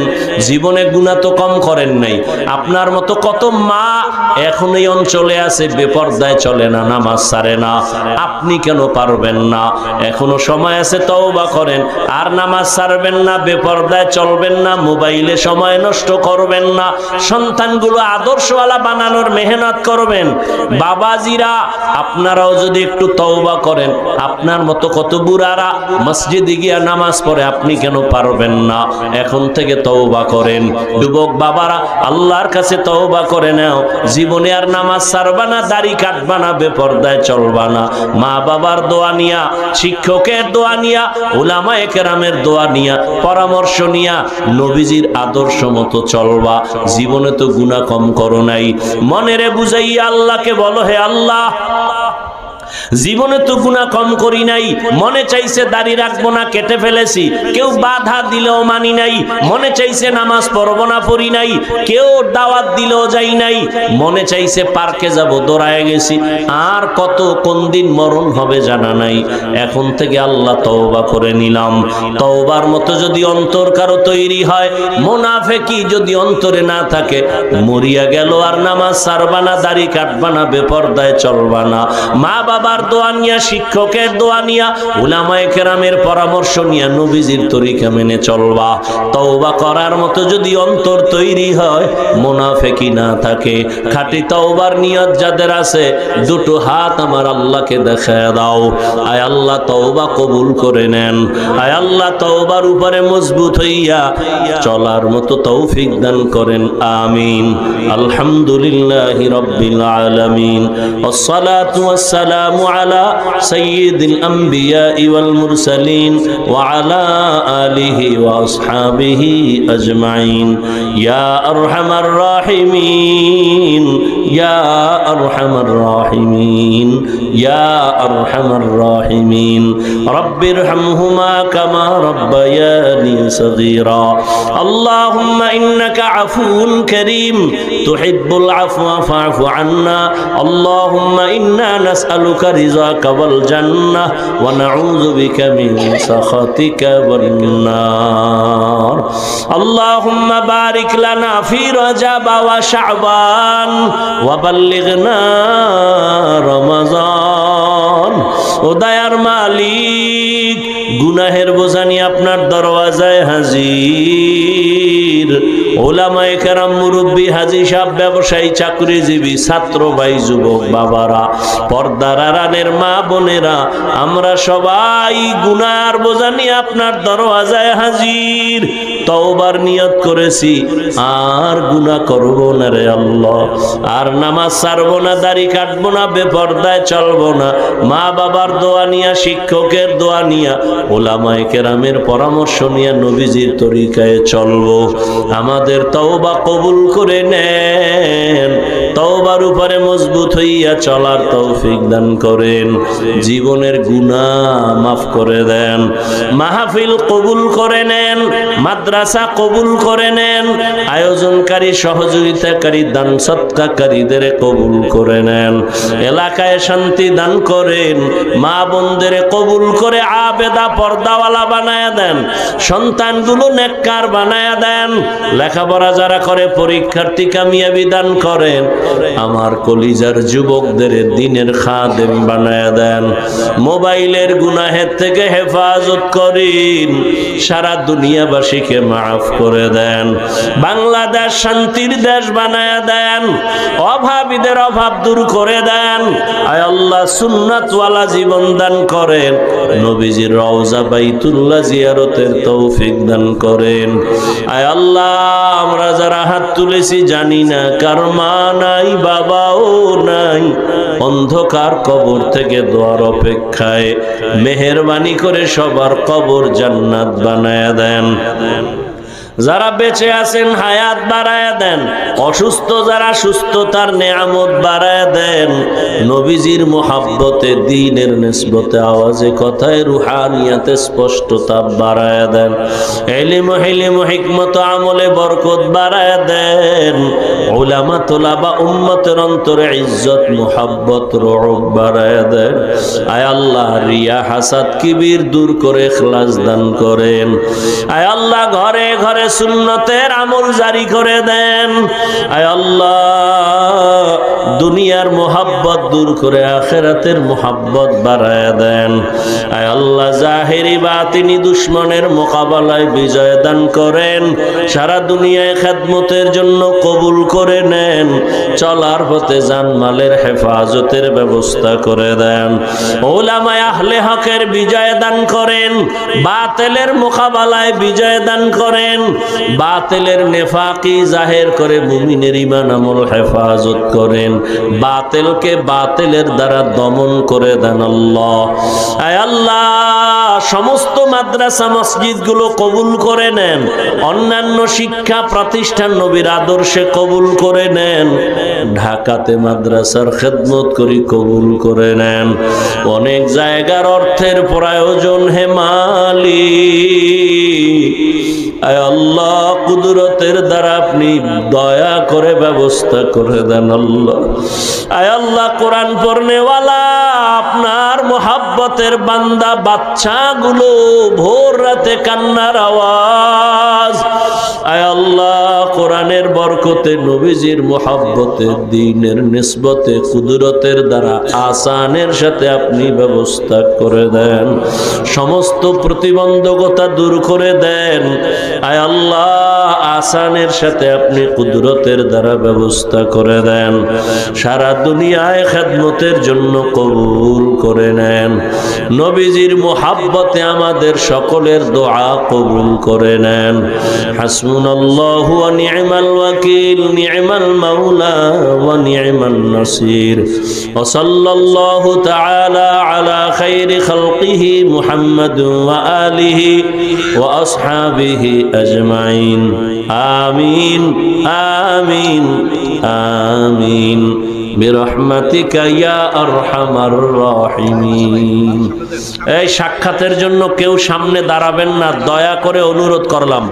Speaker 1: জীবনে গুনাহ তো কম করেন নাই। আপনার মতো কত মা এখন এই অঞ্চলে আছে, বেপরদায় চলে না, নামাজ ছাড়ে না। আপনি কেন পারবেন না? এখনো সময় আছে, তওবা করেন। আর নামাজ ছাড়বেন না, বেপরদায় চলবেন না, মোবাইলে সময় নষ্ট করবেন না। সন্তানগুলো আদর্শওয়ালা বানানোর মেহনত করবেন। বাবাজিরা, আপনারাও যদি একটু তওবা করেন, আপনার মতো কত বুড়ারা মসজিদে গিয়া নামাজ পড়ে, আপনি কেন পারবেন না? এখন থেকে তওবা করেন। যুবক বাবারা, আল্লাহর কাছে তওবা করে নাও। জীবনে আর নামাজ ছাড়বা না, দাড়ি কাটবা না, বেপরদায় চলবা না। মা বাবার দোয়া নিয়া, শিক্ষকের দোয়া নিয়া, উলামায়ে কেরামের দোয়া নিয়া, পরামর্শ নিয়া নবীজির আদর্শ মতো চলবা। জীবনে তো গুনাহ কম করো নাই। মনেরে বুঝাইয়া আল্লাহকে বলো, হে আল্লাহ, জীবনে তো গুনাহ কম করি নাই। মনে চাইছে দাড়ি রাখবো না, কেটে ফেলেছি। কেউ বাধা দিলেও মানি নাই। মনে চাইছে নামাজ পড়বো না, পড়ি নাই। কেউ দাওয়াত দিলেও যাই নাই। মনে চাইছে পার্কে যাব, দৌড়ায় গেছি। আর কত কোন দিন মরণ হবে জানা নাই। এখন থেকে আল্লাহ তওবা করে নিলাম। তওবার মতো যদি অন্তর কারো তৈরি হয়, মুনাফিকি যদি অন্তরে না থাকে, মরিয়া গেল আর নামাজ ছাড়বা না, দাড়ি কাটবা না, বেপরদায় চলবা না। মা বাবার দোয়া নিয়া, শিক্ষকের দোয়া নিয়া, উলামায়ে কেরামের পরামর্শ নিয়া নবীজির তরিকা মেনে চলবা। তওবা করার মতো যদি অন্তর তৈরি হয়, মুনাফিকি না থাকে, খাঁটি তওবার নিয়ত যাদের আছে, দুটো হাত আমার আল্লাহকে দেখায় দাও। আয় আল্লাহ, তওবা কবুল করে নেন। আয় আল্লাহ, তওবার উপরে মজবুত হইয়া চলার মতো তৌফিক দান করেন। আমিন। আলহামদুলিল্লাহি রাব্বিল আলামিন। ওয়াসসালাতু ওয়াসসালামু আলা সাইয়্যিদিল আমবিয়াই ওয়াল মুরসালিন ওয়া আলা আলিহি ওয়া আসহাবিহি আজমাইন। ইয়া আরহামার রাহিমিন, ইয়া আরহামার রাহিমিন, ইয়া আরহামার রাহিমিন। রব্বিরহামহুমা কামা রাব্বায়ানি সগীরা। আল্লাহুম্মা ইন্নাকা আফুউন কারীম তুহিব্বুল আফওয়া ফা'ফু আন্না। আল্লাহুম্মা ইন্না নাসআলুকা রিযাকা ওয়াল জান্নাহ ওয়া নাউযু বিকা মিন সাখাতিকা ওয়ান নার। আল্লাহুম্মা বারিক লানা ফি রাজাব ওয়া শাবান ওয়া বাল্লিগনা রমাজান। ও দয়ার মালিক, গুনাহের বোঝা নিয়ে আপনার দরওয়াজায় হাজির। ওলামায়ে কেরাম, মুরব্বী, হাজী সাহেব, ব্যবসায়ী, চাকরিজীবী, ছাত্র ভাই, যুবক বাবারা, পর্দার আড়ালের মা বোনেরা, আমরা সবাই গুনার বোঝা নিয়ে আপনার দরওয়াজায় হাজির। তওবার নিয়ত করেছি, আর গুনাহ করব না রে আল্লাহ। আর নামাজ ছাড়বো না, দাড়ি কাটবো না, বেপরদায় চলবো না। মা বাবার দোয়া নিয়া, শিক্ষকের দোয়া নিয়া, ওলামায়ে কেরামের পরামর্শ নিয়ে নবীজির তরিকায় চলবো। আমাদের তওবা কবুল করে নেন। তওবার উপরে মজবুত হইয়া চলার তৌফিক দান করেন। জীবনের গুনাহ মাফ করে দেন। মাহফিল কবুল করে নেন। মাদ্রাসা কবুল করে নেন। আয়োজনকারী, সহযোগিতাকারী, দান সৎকারীদের কবুল করে নেন। এলাকায় শান্তি দান করেন। মা বোনদের কবুল করে আবেদা, পর্দাওয়ালা বানায়া দেন। সন্তানগুলো নেককার বানায়া দেন। লেখাপড়া যারা করে, পরীক্ষার্থী কামিয়াবি দান করেন। আমার কলিজার যুবকদের দিনের খাদেম বানায়া দেন। মোবাইলের গুনাহের থেকে হেফাজত করেন। সারা দুনিয়াবাসীকে মাফ করে দেন। বাংলাদেশ শান্তির দেশ বানায়া দেন। অভাবীদের অভাব দূর করে দেন। আয় আল্লাহ, সুন্নাতওয়ালা জীবন দান করেন। নবীজির রওজা বাইতুল্লাহ জিয়ারতের তৌফিক দান করেন। আয় আল্লাহ, আমরা যারা হাত তুলেছি জানি না কার মা নাই, বাবাও নাই, অন্ধকার কবর থেকে দোয়ার অপেক্ষায়। মেহেরবানি করে সবার কবর জান্নাত বানায়া দেন। যারা বেঁচে আছেন হায়াত বাড়ায়া দেন, অসুস্থ যারা সুস্থতার নেয়ামত বাড়ায়া দেন। নবীজির মুহাব্বতে, দ্বীনের নিসবতে, আওয়াজে কথায়, রুহানিয়াতে স্পষ্টতা বাড়ায়া দেন। ইলম হিকমত আমলে বরকত বাড়ায়া দেন। উলামা তোলাবা উম্মতের অন্তরে ইজ্জত মুহাব্বত রউব বাড়ায়া দেন। আয় আল্লাহ রিয়া হাসাদ কিবির দূর করে ইখলাস দান করেন। আয় আল্লাহ ঘরে ঘরে সুন্নতের আমল জারি করে দেন। আয় আল্লাহ দুনিয়ার মোহাব্বত দূর করে আখিরাতের মোহাব্বত বাড়ায় দেন। আয় আল্লাহ জাহেরি বাতিনি দুশ্মনের মোকাবেলায় বিজয় দান করেন। সারা দুনিয়ায় খেদমতের জন্য কবুল করে নেন। চলার পথে জানমালের হেফাজতের ব্যবস্থা করে দেন। উলামায়ে আহলে হকের বিজয় দান করেন। বাতিলের মোকাবেলায় বিজয় দান করেন। বাতিলের নেফাকি জাহের করে মুমিনের ঈমান আমল হেফাজত করেন। বাতিলকে বাতিলের দ্বারা দমন করে দেন আল্লাহ। আয় আল্লাহ সমস্ত মাদ্রাসা মসজিদ গুলো কবুল করে নেন। অন্যান্য শিক্ষা প্রতিষ্ঠান নবীর আদর্শে কবুল করে নেন। ঢাকাতে মাদ্রাসার খেদমত করি কবুল করে নেন। অনেক জায়গার অর্থের প্রয়োজন হে মালিক। আয় আল্লাহ কুদরতের দ্বারা আপনি দয়া করে ব্যবস্থা করে দেন আল্লাহ। আয় আল্লাহ কোরআন পড়নেওয়ালা আপনার মোহাব্বতের বান্দা বাচ্চাগুলো ভোর রাতে কান্নার আওয়াজ, আয় আল্লাহ কোরআনের বরকতে, নবীজির মোহাব্বতে, দ্বীনের নিসবতে, কুদরতের দ্বারা আসানের সাথে আপনি ব্যবস্থা করে দেন। সমস্ত প্রতিবন্ধকতা দূর করে দেন। আয় আল্লাহ আসানের সাথে আপনি কুদরতের দ্বারা ব্যবস্থা করে দেন। সারা দুনিয়ায় খেদমতের জন্য কবুল করে নেন। নবীজির মোহাব্বতে আমাদের সকলের দোয়া কবুল করে নেন। হাসবুনাল্লাহু ওয়া নি'মাল ওয়াকিল, নি'মাল মাওলা ওয়া নি'মান নাসির। ওয়া সাল্লাল্লাহু তাআলা আলা খাইরি খালকিহি মুহাম্মাদ ওয়া আলিহি ওয়া আসহাবিহি আজমাইন। আমিন আমিন আমিন বিরহমাতিকা ইয়া আরহামার রাহিমিন। এই সাক্ষাতের জন্য কেউ সামনে দাঁড়াবেন না, দয়া করে অনুরোধ করলাম।